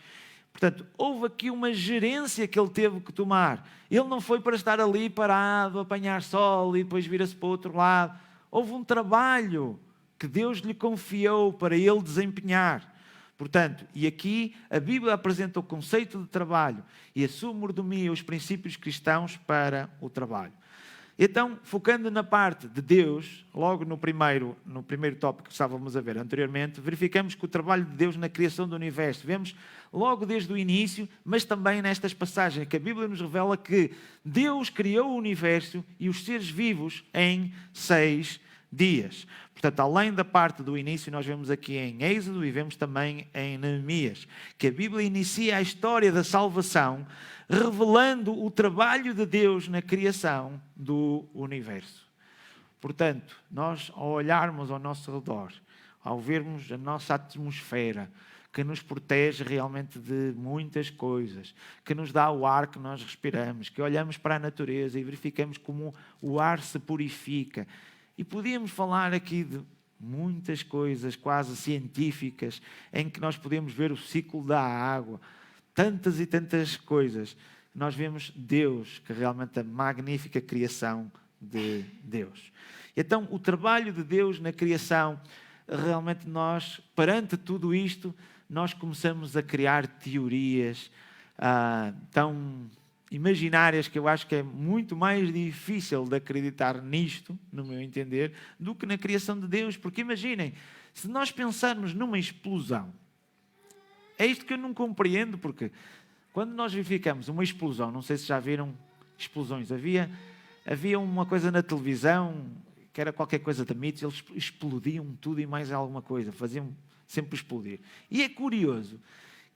Portanto, houve aqui uma gerência que ele teve que tomar. Ele não foi para estar ali parado, apanhar sol e depois vira-se para o outro lado. Houve um trabalho que Deus lhe confiou para ele desempenhar. Portanto, e aqui a Bíblia apresenta o conceito de trabalho e a sua mordomia, os princípios cristãos para o trabalho. Então, focando na parte de Deus, logo no primeiro tópico que estávamos a ver anteriormente, verificamos que o trabalho de Deus na criação do universo, vemos logo desde o início, mas também nestas passagens, que a Bíblia nos revela que Deus criou o universo e os seres vivos em 6 dias. Portanto, além da parte do início, nós vemos aqui em Êxodo e vemos também em Neemias, que a Bíblia inicia a história da salvação, revelando o trabalho de Deus na criação do universo. Portanto, nós ao olharmos ao nosso redor, ao vermos a nossa atmosfera, que nos protege realmente de muitas coisas, que nos dá o ar que nós respiramos, que olhamos para a natureza e verificamos como o ar se purifica. E podíamos falar aqui de muitas coisas quase científicas, em que nós podemos ver o ciclo da água, tantas e tantas coisas. Nós vemos Deus, que realmente a magnífica criação de Deus. Então, o trabalho de Deus na criação, realmente nós, perante tudo isto, nós começamos a criar teorias tão imaginárias que eu acho que é muito mais difícil de acreditar nisto, no meu entender, do que na criação de Deus. Porque imaginem, se nós pensarmos numa explosão, é isto que eu não compreendo, porque quando nós verificamos uma explosão, não sei se já viram explosões, havia uma coisa na televisão, que era qualquer coisa da mitos, eles explodiam tudo e mais alguma coisa, faziam sempre explodir. E é curioso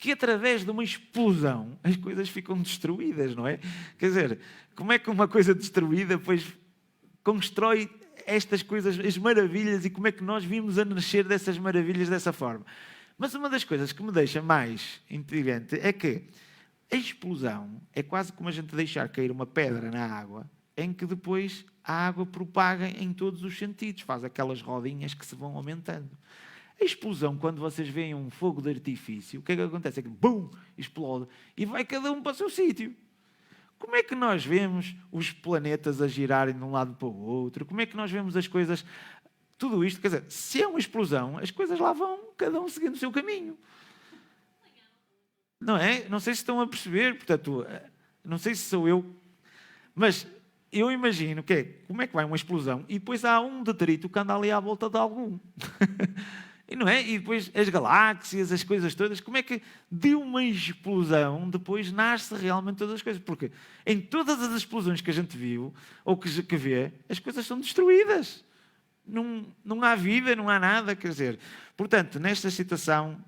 que através de uma explosão as coisas ficam destruídas, não é? Quer dizer, como é que uma coisa destruída depois constrói estas coisas, as maravilhas, e como é que nós vimos a nascer dessas maravilhas dessa forma? Mas uma das coisas que me deixa mais intrigante é que a explosão é quase como a gente deixar cair uma pedra na água, em que depois a água propaga em todos os sentidos, faz aquelas rodinhas que se vão aumentando. A explosão, quando vocês veem um fogo de artifício, o que é que acontece? É que, bum, explode e vai cada um para o seu sítio. Como é que nós vemos os planetas a girarem de um lado para o outro? Como é que nós vemos as coisas? Tudo isto, quer dizer, se é uma explosão, as coisas lá vão, cada um seguindo o seu caminho. Não é? Não sei se estão a perceber, portanto, não sei se sou eu, mas eu imagino que como é que vai uma explosão e depois há um detrito que anda ali à volta de algum. E não é? E depois as galáxias, as coisas todas, como é que de uma explosão depois nasce realmente todas as coisas? Porque em todas as explosões que a gente viu, ou que vê, as coisas são destruídas. Não há vida, não há nada, quer dizer. Portanto, nesta situação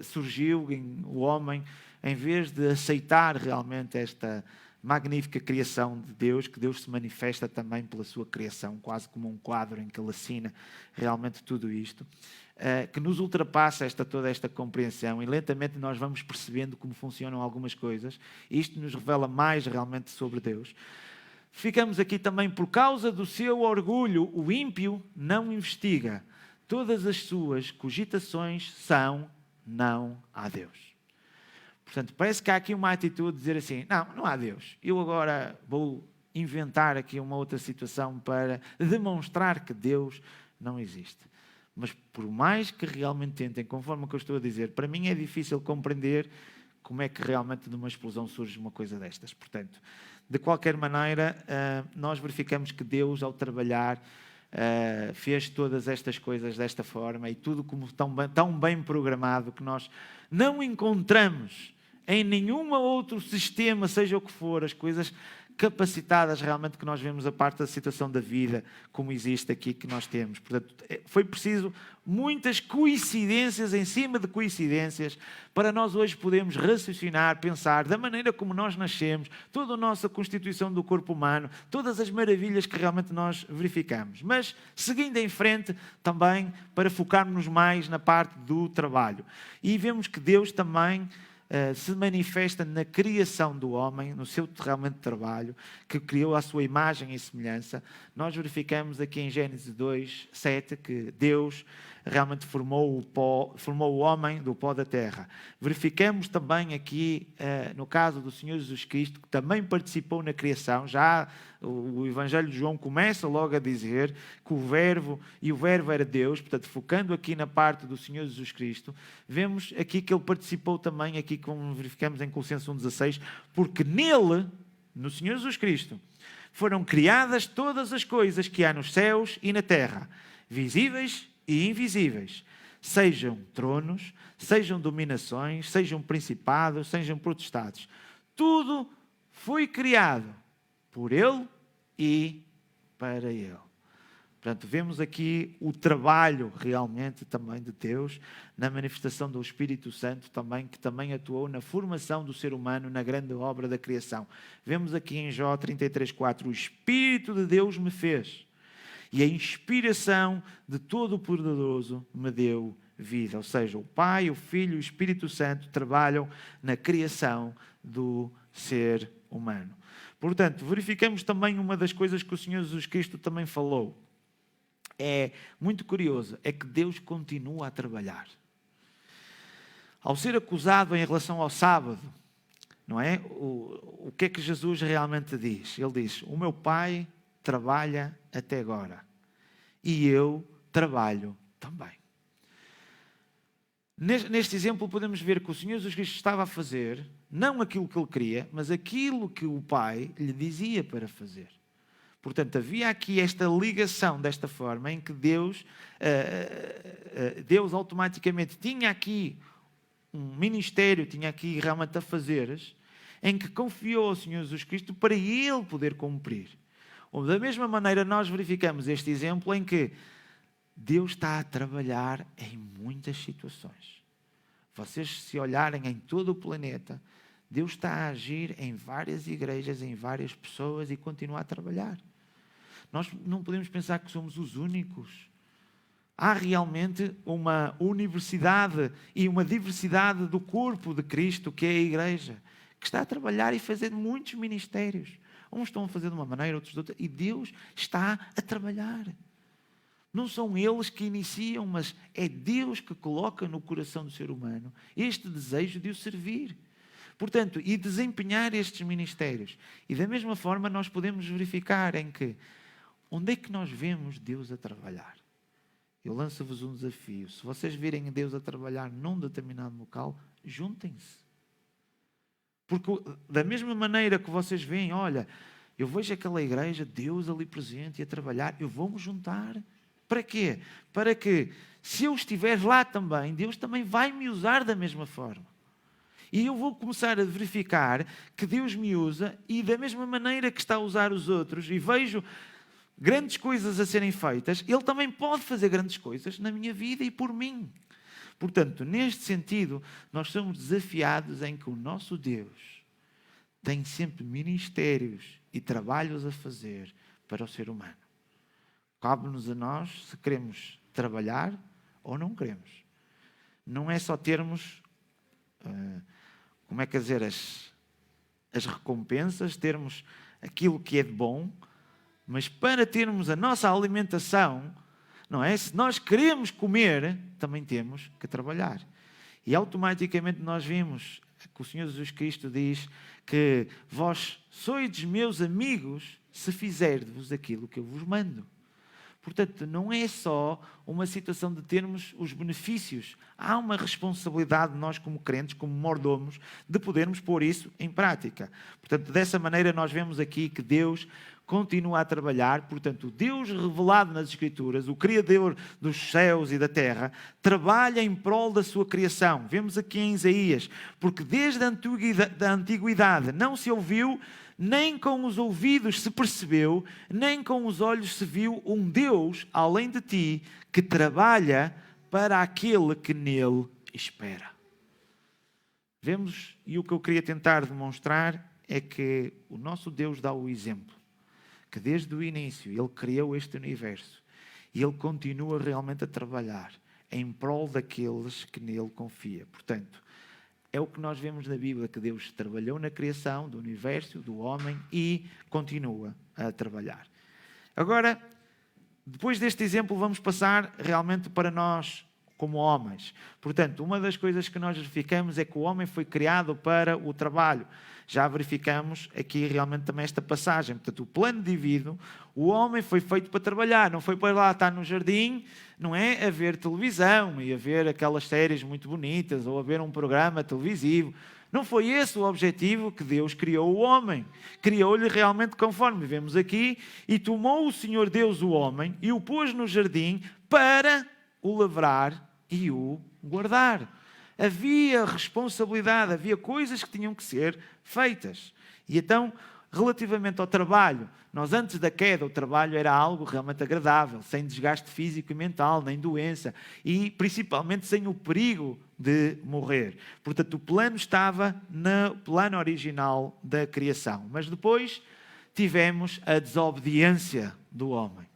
surgiu o homem, em vez de aceitar realmente esta magnífica criação de Deus, que Deus se manifesta também pela sua criação, quase como um quadro em que ele assina realmente tudo isto, que nos ultrapassa toda esta compreensão, e lentamente nós vamos percebendo como funcionam algumas coisas, e isto nos revela mais realmente sobre Deus. Ficamos aqui também por causa do seu orgulho, o ímpio não investiga, todas as suas cogitações são não há Deus. Portanto, parece que há aqui uma atitude de dizer assim, não há Deus, eu agora vou inventar aqui uma outra situação para demonstrar que Deus não existe. Mas por mais que realmente tentem, conforme o que eu estou a dizer, para mim é difícil compreender como é que realmente de uma explosão surge uma coisa destas. Portanto, de qualquer maneira, nós verificamos que Deus, ao trabalhar, fez todas estas coisas desta forma e tudo como tão bem programado que nós não encontramos em nenhum outro sistema, seja o que for, as coisas capacitadas realmente que nós vemos a parte da situação da vida, como existe aqui que nós temos. Portanto, foi preciso muitas coincidências em cima de coincidências para nós hoje podermos raciocinar, pensar da maneira como nós nascemos, toda a nossa constituição do corpo humano, todas as maravilhas que realmente nós verificamos. Mas, seguindo em frente, também para focarmos mais na parte do trabalho. E vemos que Deus também se manifesta na criação do homem, no seu realmente trabalho, que criou à sua imagem e semelhança. Nós verificamos aqui em Gênesis 2, 7, que Deus realmente formou o homem do pó da terra. Verificamos também aqui, no caso do Senhor Jesus Cristo, que também participou na criação. Já o Evangelho de João começa logo a dizer que o Verbo era Deus, portanto, focando aqui na parte do Senhor Jesus Cristo, vemos aqui que ele participou também, aqui como verificamos em Colossenses 1,16, porque nele, no Senhor Jesus Cristo, foram criadas todas as coisas que há nos céus e na terra, visíveis e invisíveis, sejam tronos, sejam dominações, sejam principados, sejam potestades. Tudo foi criado por Ele e para Ele. Portanto, vemos aqui o trabalho realmente também de Deus, na manifestação do Espírito Santo também, que também atuou na formação do ser humano na grande obra da criação. Vemos aqui em Jó 33,4, o Espírito de Deus me fez, e a inspiração de todo o Poderoso me deu vida. Ou seja, o Pai, o Filho e o Espírito Santo trabalham na criação do ser humano. Portanto, verificamos também uma das coisas que o Senhor Jesus Cristo também falou. É muito curioso, é que Deus continua a trabalhar. Ao ser acusado em relação ao sábado, não é? O que é que Jesus realmente diz? Ele diz, o meu Pai trabalha até agora e eu trabalho também. Neste exemplo podemos ver que o Senhor Jesus Cristo estava a fazer não aquilo que ele queria, mas aquilo que o Pai lhe dizia para fazer. Portanto, havia aqui esta ligação desta forma em que Deus automaticamente tinha aqui um ministério, tinha aqui realmente afazeres, em que confiou ao Senhor Jesus Cristo para Ele poder cumprir. Ou da mesma maneira nós verificamos este exemplo em que Deus está a trabalhar em muitas situações. Vocês se olharem em todo o planeta, Deus está a agir em várias igrejas, em várias pessoas e continua a trabalhar. Nós não podemos pensar que somos os únicos. Há realmente uma universidade e uma diversidade do corpo de Cristo, que é a igreja, que está a trabalhar e fazer muitos ministérios. Uns estão a fazer de uma maneira, outros de outra, e Deus está a trabalhar. Não são eles que iniciam, mas é Deus que coloca no coração do ser humano este desejo de o servir. Portanto, e desempenhar estes ministérios. E da mesma forma nós podemos verificar em que, onde é que nós vemos Deus a trabalhar? Eu lanço-vos um desafio. Se vocês virem Deus a trabalhar num determinado local, juntem-se. Porque da mesma maneira que vocês veem, olha, Eu vejo aquela igreja, Deus ali presente e a trabalhar, eu vou-me juntar. Para quê? Para que, se eu estiver lá também, Deus também vai me usar da mesma forma. E eu vou começar a verificar que Deus me usa e da mesma maneira que está a usar os outros, e vejo grandes coisas a serem feitas, Ele também pode fazer grandes coisas na minha vida e por mim. Portanto, neste sentido, nós somos desafiados em que o nosso Deus tem sempre ministérios e trabalhos a fazer para o ser humano. Cabe-nos a nós se queremos trabalhar ou não queremos. Não é só termos, as recompensas, termos aquilo que é de bom, mas para termos a nossa alimentação, não é? Se nós queremos comer, também temos que trabalhar. E automaticamente nós vimos que o Senhor Jesus Cristo diz que vós sois meus amigos se fizerdes aquilo que eu vos mando. Portanto, não é só uma situação de termos os benefícios. Há uma responsabilidade de nós como crentes, como mordomos, de podermos pôr isso em prática. Portanto, dessa maneira nós vemos aqui que Deus continua a trabalhar. Portanto, o Deus revelado nas Escrituras, o Criador dos céus e da terra, trabalha em prol da sua criação. Vemos aqui em Isaías, porque desde a antiguidade não se ouviu, nem com os ouvidos se percebeu, nem com os olhos se viu um Deus, além de ti, que trabalha para aquele que nele espera. Vemos, e o que eu queria tentar demonstrar é que o nosso Deus dá o exemplo, que desde o início Ele criou este universo e Ele continua realmente a trabalhar em prol daqueles que nele confia. Portanto, é o que nós vemos na Bíblia, que Deus trabalhou na criação do universo, do homem, e continua a trabalhar. Agora, depois deste exemplo, vamos passar realmente para nós como homens. Portanto, uma das coisas que nós verificamos é que o homem foi criado para o trabalho. Já verificamos aqui realmente também esta passagem. Portanto, o plano divino, o homem foi feito para trabalhar, não foi para lá estar no jardim, não é a ver televisão e a ver aquelas séries muito bonitas ou a ver um programa televisivo. Não foi esse o objetivo que Deus criou o homem. Criou-lhe realmente conforme vemos aqui, e tomou o Senhor Deus o homem e o pôs no jardim para o lavrar e o guardar. Havia responsabilidade, havia coisas que tinham que ser feitas. E então, relativamente ao trabalho, nós antes da queda, o trabalho era algo realmente agradável, sem desgaste físico e mental, nem doença, e principalmente sem o perigo de morrer. Portanto, o plano estava no plano original da criação. Mas depois tivemos a desobediência do homem.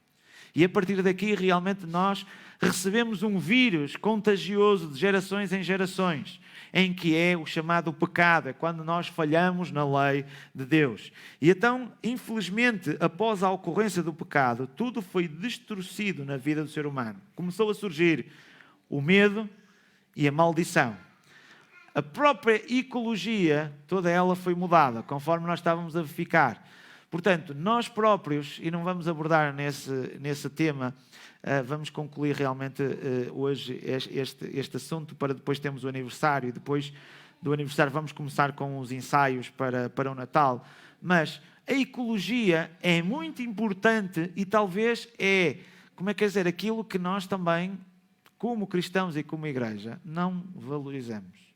E a partir daqui, realmente, nós recebemos um vírus contagioso de gerações em gerações, em que é o chamado pecado, é quando nós falhamos na lei de Deus. E então, infelizmente, após a ocorrência do pecado, tudo foi distorcido na vida do ser humano. Começou a surgir o medo e a maldição. A própria ecologia, toda ela foi mudada, conforme nós estávamos a verificar. Portanto, nós próprios, e não vamos abordar nesse tema, vamos concluir realmente hoje este assunto, para depois termos o aniversário, e depois do aniversário vamos começar com os ensaios para o Natal. Mas a ecologia é muito importante e talvez aquilo que nós também, como cristãos e como igreja, não valorizamos.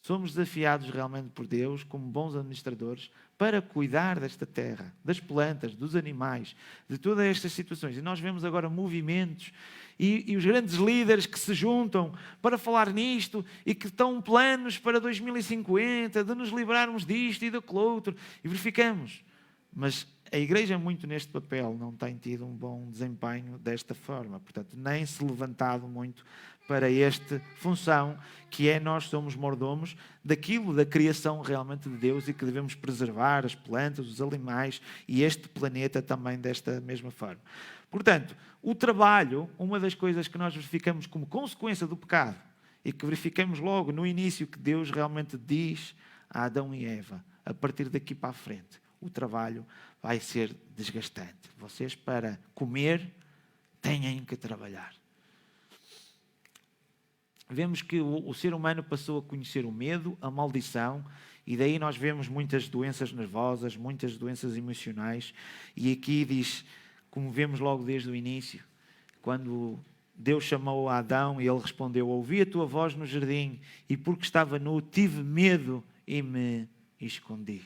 Somos desafiados realmente por Deus, como bons administradores, para cuidar desta terra, das plantas, dos animais, de todas estas situações. E nós vemos agora movimentos e os grandes líderes que se juntam para falar nisto e que estão planos para 2050, de nos livrarmos disto e daquele outro. E verificamos. Mas a igreja, muito neste papel, não tem tido um bom desempenho desta forma. Portanto, nem se levantado muito para esta função, que é nós somos mordomos daquilo, da criação realmente de Deus, e que devemos preservar as plantas, os animais e este planeta também desta mesma forma. Portanto, o trabalho, uma das coisas que nós verificamos como consequência do pecado, e que verificamos logo no início que Deus realmente diz a Adão e Eva, a partir daqui para a frente, o trabalho vai ser desgastante. Vocês, para comer, têm que trabalhar. Vemos que o ser humano passou a conhecer o medo, a maldição, E daí nós vemos muitas doenças nervosas, muitas doenças emocionais. E aqui diz, como vemos logo desde o início, quando Deus chamou a Adão e ele respondeu: ouvi a tua voz no jardim e porque estava nu tive medo e me escondi.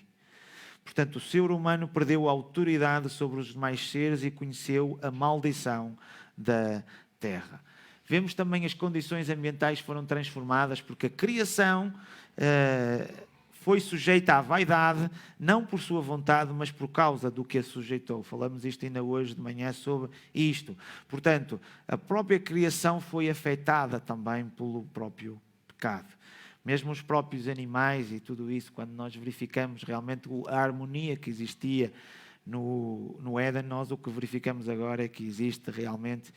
Portanto, o ser humano perdeu a autoridade sobre os demais seres e conheceu a maldição da terra. Vemos também as condições ambientais foram transformadas porque a criação foi sujeita à vaidade, não por sua vontade, mas por causa do que a sujeitou. Falamos isto ainda hoje de manhã sobre isto. Portanto, a própria criação foi afetada também pelo próprio pecado. Mesmo os próprios animais e tudo isso, quando nós verificamos realmente a harmonia que existia no Éden, nós o que verificamos agora é que existe realmente,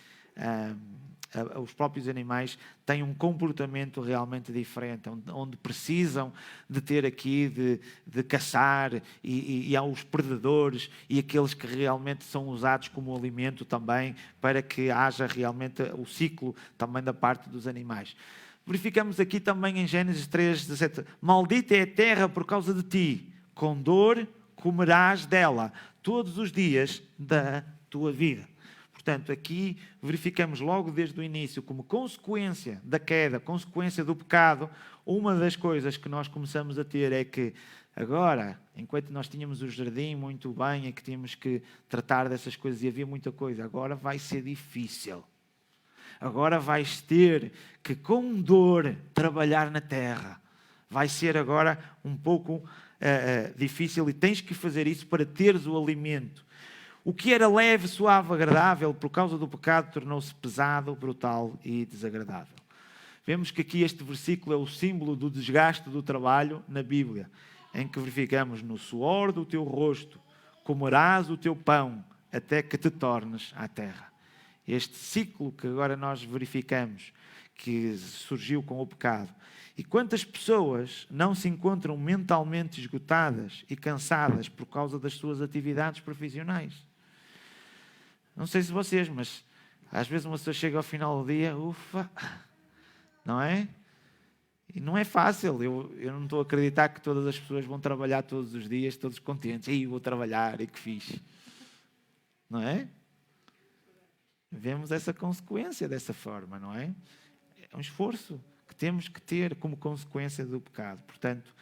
os próprios animais têm um comportamento realmente diferente, onde precisam de ter aqui, de caçar, e há os predadores e aqueles que realmente são usados como alimento também, para que haja realmente o ciclo também da parte dos animais. Verificamos aqui também em Gênesis 3:17, maldita é a terra por causa de ti, com dor comerás dela todos os dias da tua vida. Portanto, aqui verificamos logo desde o início, como consequência da queda, consequência do pecado, uma das coisas que nós começamos a ter é que agora, enquanto nós tínhamos o jardim muito bem e que tínhamos que tratar dessas coisas e havia muita coisa, agora vai ser difícil. Agora vais ter que, com dor, trabalhar na terra. Vai ser agora um pouco difícil e tens que fazer isso para teres o alimento. O que era leve, suave, agradável, por causa do pecado, tornou-se pesado, brutal e desagradável. Vemos que aqui este versículo é o símbolo do desgaste do trabalho na Bíblia, em que verificamos: no suor do teu rosto comerás o teu pão, até que te tornes à terra. Este ciclo que agora nós verificamos, que surgiu com o pecado. E quantas pessoas não se encontram mentalmente esgotadas e cansadas por causa das suas atividades profissionais? Não sei se vocês, mas às vezes uma pessoa chega ao final do dia, ufa, não é? E não é fácil. Eu não estou a acreditar que todas as pessoas vão trabalhar todos os dias, todos contentes. E vou trabalhar, e que fixe. Não é? Vemos essa consequência dessa forma, não é? É um esforço que temos que ter como consequência do pecado. Portanto,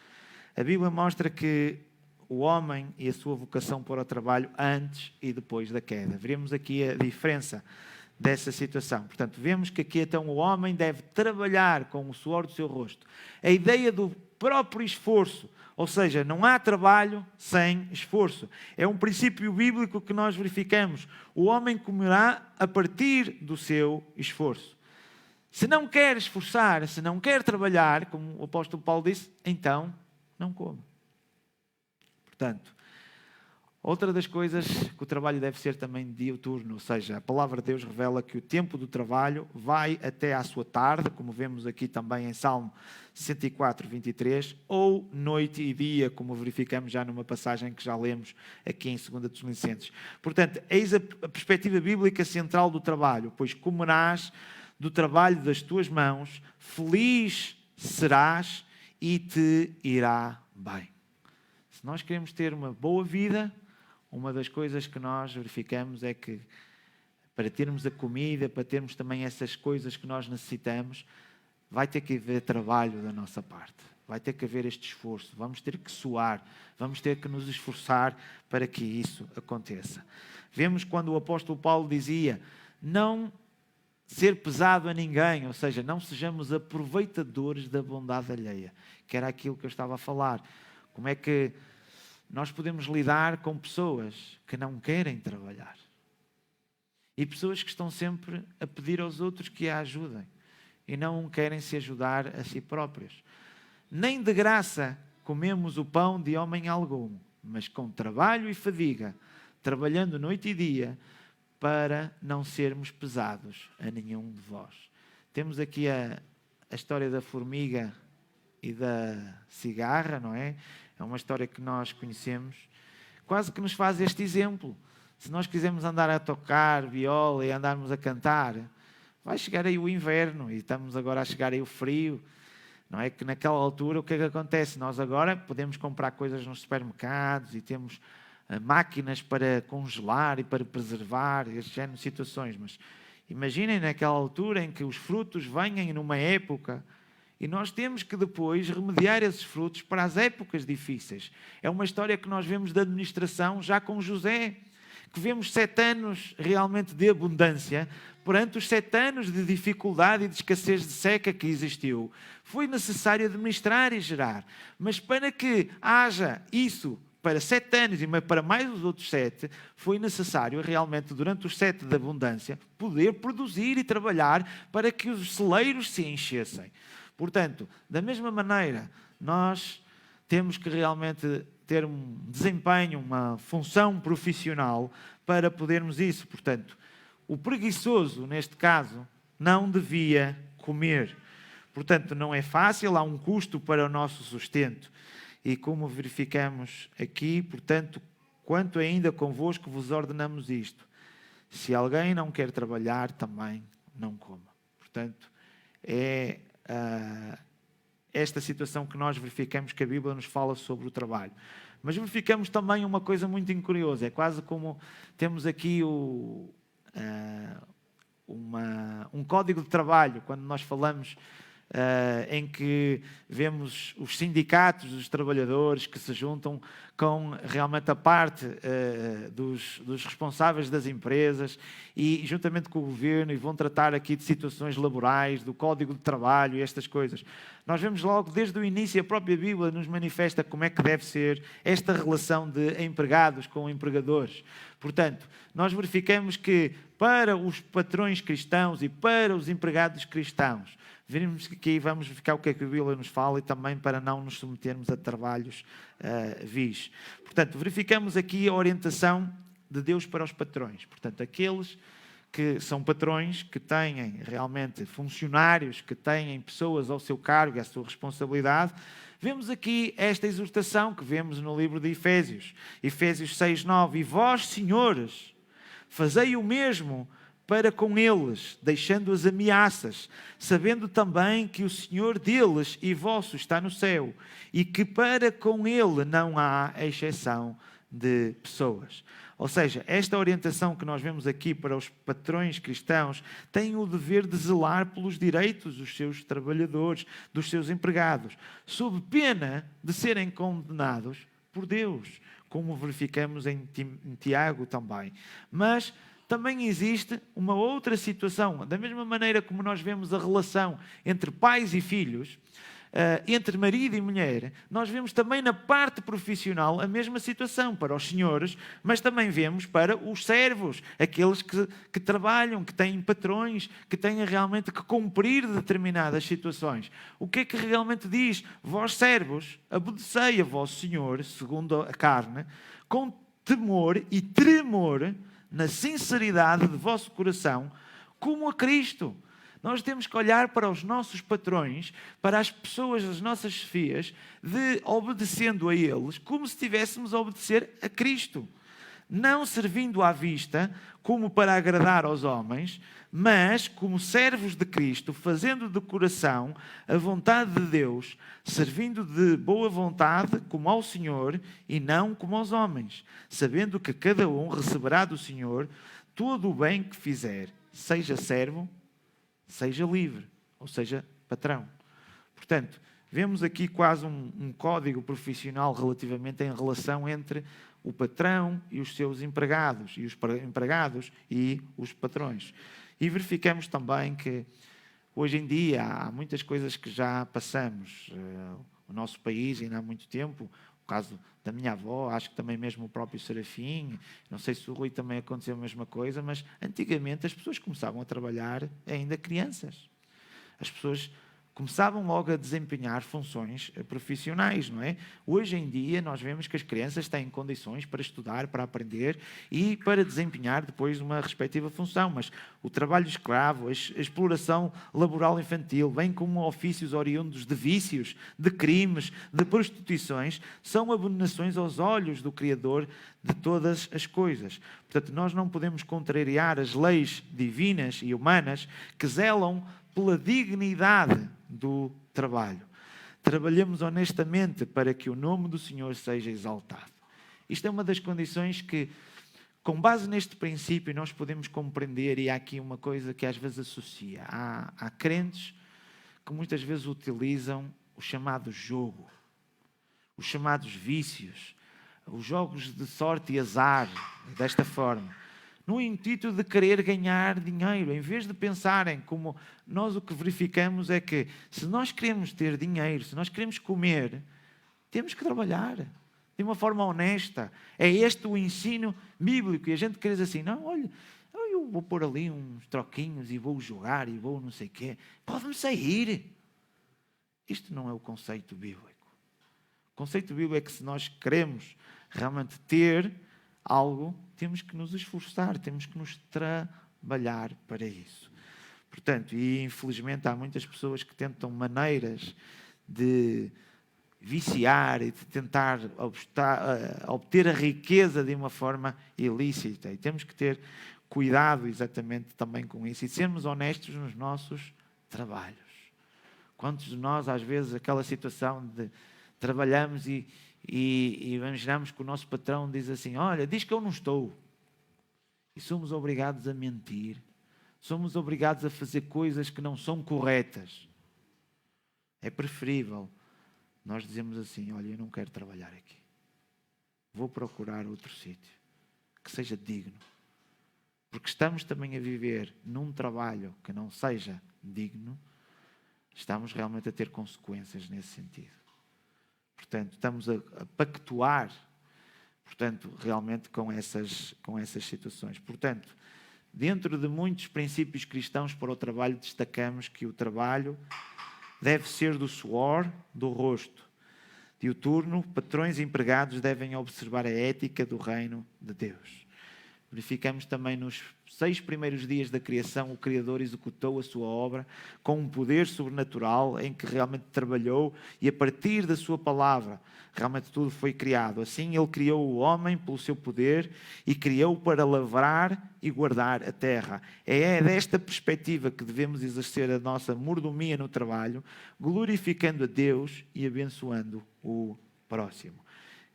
a Bíblia mostra que o homem e a sua vocação para o trabalho antes e depois da queda. Veremos aqui a diferença dessa situação. Portanto, vemos que aqui então o homem deve trabalhar com o suor do seu rosto. A ideia do próprio esforço, ou seja, não há trabalho sem esforço. É um princípio bíblico que nós verificamos. O homem comerá a partir do seu esforço. Se não quer esforçar, se não quer trabalhar, como o apóstolo Paulo disse, então não come. Portanto, outra das coisas que o trabalho deve ser também diuturno, ou seja, a palavra de Deus revela que o tempo do trabalho vai até à sua tarde, como vemos aqui também em Salmo 64, 23, ou noite e dia, como verificamos já numa passagem que já lemos aqui em 2 Tessalonicenses. Portanto, eis a perspectiva bíblica central do trabalho, pois comerás do trabalho das tuas mãos, feliz serás e te irá bem. Se nós queremos ter uma boa vida, uma das coisas que nós verificamos é que para termos a comida, para termos também essas coisas que nós necessitamos, vai ter que haver trabalho da nossa parte. Vai ter que haver este esforço. Vamos ter que suar. Vamos ter que nos esforçar para que isso aconteça. Vemos quando o apóstolo Paulo dizia: não ser pesado a ninguém, ou seja, não sejamos aproveitadores da bondade alheia, que era aquilo que eu estava a falar. Como é que nós podemos lidar com pessoas que não querem trabalhar? E pessoas que estão sempre a pedir aos outros que a ajudem e não querem se ajudar a si próprios. Nem de graça comemos o pão de homem algum, mas com trabalho e fadiga, trabalhando noite e dia, para não sermos pesados a nenhum de vós. Temos aqui a história da formiga e da cigarra, não é? É uma história que nós conhecemos. Quase que nos faz este exemplo. Se nós quisermos andar a tocar viola e andarmos a cantar, vai chegar aí o inverno e estamos agora a chegar aí o frio. Não é que naquela altura o que é que acontece? Nós agora podemos comprar coisas nos supermercados e temos máquinas para congelar e para preservar este género de situações. Mas imaginem naquela altura em que os frutos vêm numa época e nós temos que depois remediar esses frutos para as épocas difíceis. É uma história que nós vemos da administração já com José, que vemos 7 anos realmente de abundância, perante os 7 anos de dificuldade e de escassez de seca que existiu. Foi necessário administrar e gerar. Mas para que haja isso para 7 anos e para mais os outros 7, foi necessário realmente, durante os 7 de abundância, poder produzir e trabalhar para que os celeiros se enchessem. Portanto, da mesma maneira, nós temos que realmente ter um desempenho, uma função profissional para podermos isso. Portanto, o preguiçoso, neste caso, não devia comer. Portanto, não é fácil, há um custo para o nosso sustento. E como verificamos aqui, portanto, quanto ainda convosco vos ordenamos isto. Se alguém não quer trabalhar, também não coma. Portanto, é esta situação que nós verificamos que a Bíblia nos fala sobre o trabalho. Mas verificamos também uma coisa muito curiosa. É quase como temos aqui um código de trabalho, quando nós falamos em que vemos os sindicatos dos trabalhadores que se juntam com realmente a parte dos responsáveis das empresas e juntamente com o governo e vão tratar aqui de situações laborais, do código de trabalho e estas coisas. Nós vemos logo desde o início, a própria Bíblia nos manifesta como é que deve ser esta relação de empregados com empregadores. Portanto, nós verificamos que para os patrões cristãos e para os empregados cristãos, vimos que aqui vamos verificar o que é que a Bíblia nos fala e também para não nos submetermos a trabalhos vis. Portanto, verificamos aqui a orientação de Deus para os patrões. Portanto, aqueles que são patrões, que têm realmente funcionários, que têm pessoas ao seu cargo e à sua responsabilidade, vemos aqui esta exortação que vemos no livro de Efésios. Efésios 6:9. E vós, senhores, fazei o mesmo para com eles, deixando as ameaças, sabendo também que o Senhor deles e vosso está no céu, e que para com ele não há exceção de pessoas. Ou seja, esta orientação que nós vemos aqui para os patrões cristãos tem o dever de zelar pelos direitos dos seus trabalhadores, dos seus empregados, sob pena de serem condenados por Deus, como verificamos em Tiago também. Mas também existe uma outra situação, da mesma maneira como nós vemos a relação entre pais e filhos, entre marido e mulher, nós vemos também na parte profissional a mesma situação para os senhores, mas também vemos para os servos, aqueles que trabalham, que têm patrões, que têm realmente que cumprir determinadas situações. O que é que realmente diz? Vós servos, obedecei a vosso Senhor, segundo a carne, com temor e tremor, na sinceridade de vosso coração, como a Cristo. Nós temos que olhar para os nossos patrões, para as pessoas, as nossas chefias, obedecendo a eles, como se estivéssemos a obedecer a Cristo. Não servindo à vista, como para agradar aos homens, mas como servos de Cristo, fazendo de coração a vontade de Deus, servindo de boa vontade como ao Senhor e não como aos homens, sabendo que cada um receberá do Senhor todo o bem que fizer, seja servo, seja livre, ou seja, patrão. Portanto, vemos aqui quase um código profissional relativamente em relação entre o patrão e os seus empregados, e os empregados e os patrões. E verificamos também que hoje em dia há muitas coisas que já passamos. O nosso país ainda há muito tempo, o caso da minha avó, acho que também mesmo o próprio Serafim, não sei se o Rui também aconteceu a mesma coisa, mas antigamente as pessoas começavam a trabalhar ainda crianças. As pessoas começavam logo a desempenhar funções profissionais, não é? Hoje em dia nós vemos que as crianças têm condições para estudar, para aprender e para desempenhar depois uma respectiva função, mas o trabalho escravo, a exploração laboral infantil, bem como ofícios oriundos de vícios, de crimes, de prostituições, são abominações aos olhos do Criador de todas as coisas. Portanto, nós não podemos contrariar as leis divinas e humanas que zelam pela dignidade do trabalho. trabalhemos honestamente para que o nome do Senhor seja exaltado. Isto é uma das condições que, com base neste princípio, nós podemos compreender, e há aqui uma coisa que às vezes associa. Há crentes que muitas vezes utilizam o chamado jogo, os chamados vícios, os jogos de sorte e azar, desta forma, no intuito de querer ganhar dinheiro, em vez de pensarem como nós o que verificamos é que se nós queremos ter dinheiro, se nós queremos comer, temos que trabalhar de uma forma honesta. É este o ensino bíblico. E a gente quer dizer assim, não, olha, eu vou pôr ali uns troquinhos e vou jogar e vou não sei o quê. Pode-me sair. Isto não é o conceito bíblico. O conceito bíblico é que se nós queremos realmente ter algo, temos que nos esforçar, temos que nos trabalhar para isso. Portanto, e infelizmente há muitas pessoas que tentam maneiras de viciar e de tentar obter a riqueza de uma forma ilícita. E temos que ter cuidado exatamente também com isso e sermos honestos nos nossos trabalhos. Quantos de nós, às vezes, aquela situação de trabalhamos e imaginamos que o nosso patrão diz assim, olha, diz que eu não estou. E somos obrigados a mentir. Somos obrigados a fazer coisas que não são corretas. É preferível nós dizermos assim, olha, eu não quero trabalhar aqui. Vou procurar outro sítio que seja digno. Porque estamos também a viver num trabalho que não seja digno, estamos realmente a ter consequências nesse sentido. Portanto, estamos a pactuar, portanto, realmente com essas situações. Portanto, dentro de muitos princípios cristãos para o trabalho, destacamos que o trabalho deve ser do suor, do rosto. Diuturno, patrões e empregados devem observar a ética do reino de Deus. Verificamos também nos 6 primeiros dias da criação, o Criador executou a sua obra com um poder sobrenatural em que realmente trabalhou e a partir da sua palavra realmente tudo foi criado. Assim ele criou o homem pelo seu poder e criou para lavrar e guardar a terra. É desta perspectiva que devemos exercer a nossa mordomia no trabalho, glorificando a Deus e abençoando o próximo.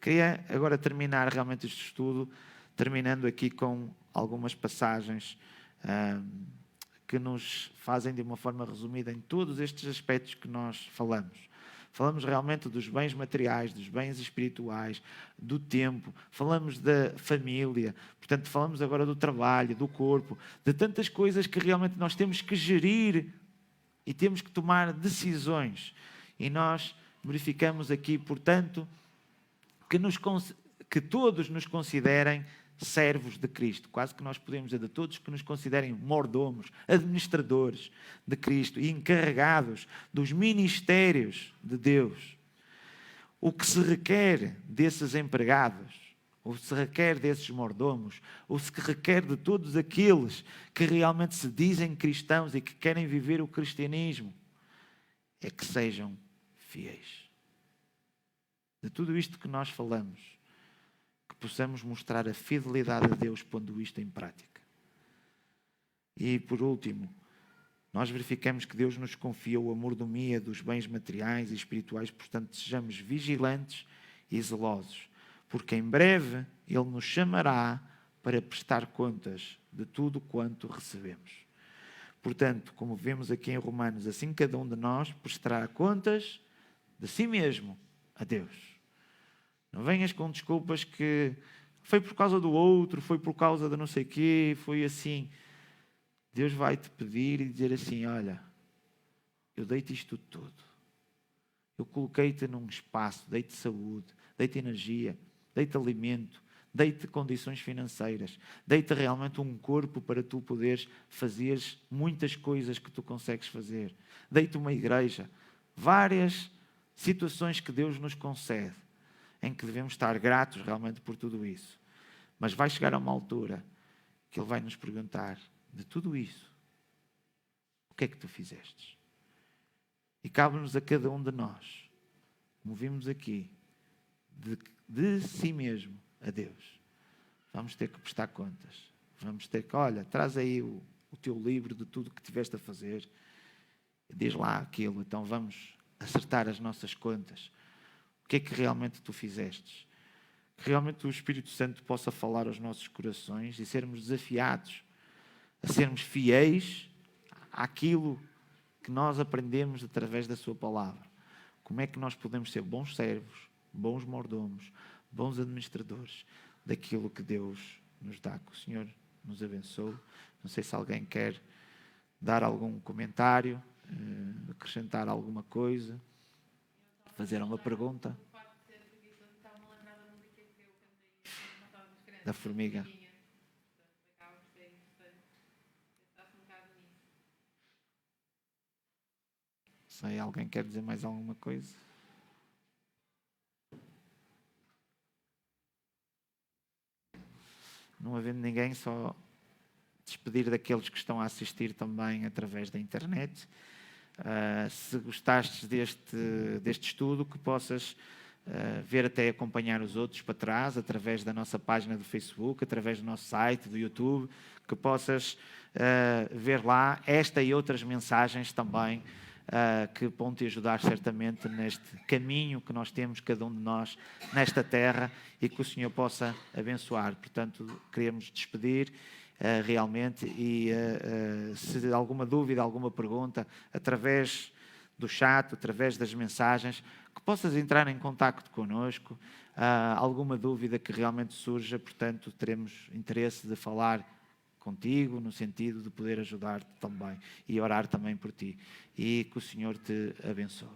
Queria agora terminar realmente este estudo terminando aqui com algumas passagens que nos fazem de uma forma resumida em todos estes aspectos que nós falamos. Falamos realmente dos bens materiais, dos bens espirituais, do tempo, falamos da família, portanto falamos agora do trabalho, do corpo, de tantas coisas que realmente nós temos que gerir e temos que tomar decisões. E nós verificamos aqui, portanto, que todos nos considerem servos de Cristo. Quase que nós podemos dizer de todos que nos considerem mordomos, administradores de Cristo e encarregados dos ministérios de Deus. O que se requer desses empregados, o que se requer desses mordomos, o que se requer de todos aqueles que realmente se dizem cristãos e que querem viver o cristianismo, é que sejam fiéis. De tudo isto que nós falamos, que possamos mostrar a fidelidade a Deus pondo isto em prática. E por último, nós verificamos que Deus nos confiou a mordomia dos bens materiais e espirituais, portanto sejamos vigilantes e zelosos, porque em breve Ele nos chamará para prestar contas de tudo quanto recebemos. Portanto, como vemos aqui em Romanos, assim cada um de nós prestará contas de si mesmo a Deus. Não venhas com desculpas que foi por causa do outro, foi por causa de não sei o quê, foi assim. Deus vai-te pedir e dizer assim, olha, eu dei-te isto tudo. Eu coloquei-te num espaço, dei-te saúde, dei-te energia, dei-te alimento, dei-te condições financeiras, dei-te realmente um corpo para tu poderes fazer muitas coisas que tu consegues fazer. Dei-te uma igreja, várias situações que Deus nos concede, em que devemos estar gratos realmente por tudo isso. Mas vai chegar a uma altura que Ele vai nos perguntar, de tudo isso, o que é que tu fizeste? E cabe-nos a cada um de nós, como vimos aqui, de si mesmo a Deus. Vamos ter que prestar contas. Vamos ter que, olha, traz aí o teu livro de tudo que tiveste a fazer. Diz lá aquilo, então vamos acertar as nossas contas. O que é que realmente tu fizestes? Que realmente o Espírito Santo possa falar aos nossos corações e sermos desafiados a sermos fiéis àquilo que nós aprendemos através da sua palavra. Como é que nós podemos ser bons servos, bons mordomos, bons administradores daquilo que Deus nos dá. Que o Senhor nos abençoe. Não sei se alguém quer dar algum comentário, acrescentar alguma coisa, fazer uma pergunta. Da formiga. Sei, alguém quer dizer mais alguma coisa? Não havendo ninguém, só despedir daqueles que estão a assistir também através da internet. Se gostastes deste estudo, que possas ver até acompanhar os outros para trás, através da nossa página do Facebook, através do nosso site, do YouTube, que possas ver lá esta e outras mensagens também, que vão te ajudar certamente neste caminho que nós temos, cada um de nós, nesta terra, e que o Senhor possa abençoar. Portanto, queremos despedir realmente, e se alguma dúvida, alguma pergunta, através do chat, através das mensagens, que possas entrar em contacto connosco, alguma dúvida que realmente surja, portanto, teremos interesse de falar contigo, no sentido de poder ajudar-te também e orar também por ti. E que o Senhor te abençoe.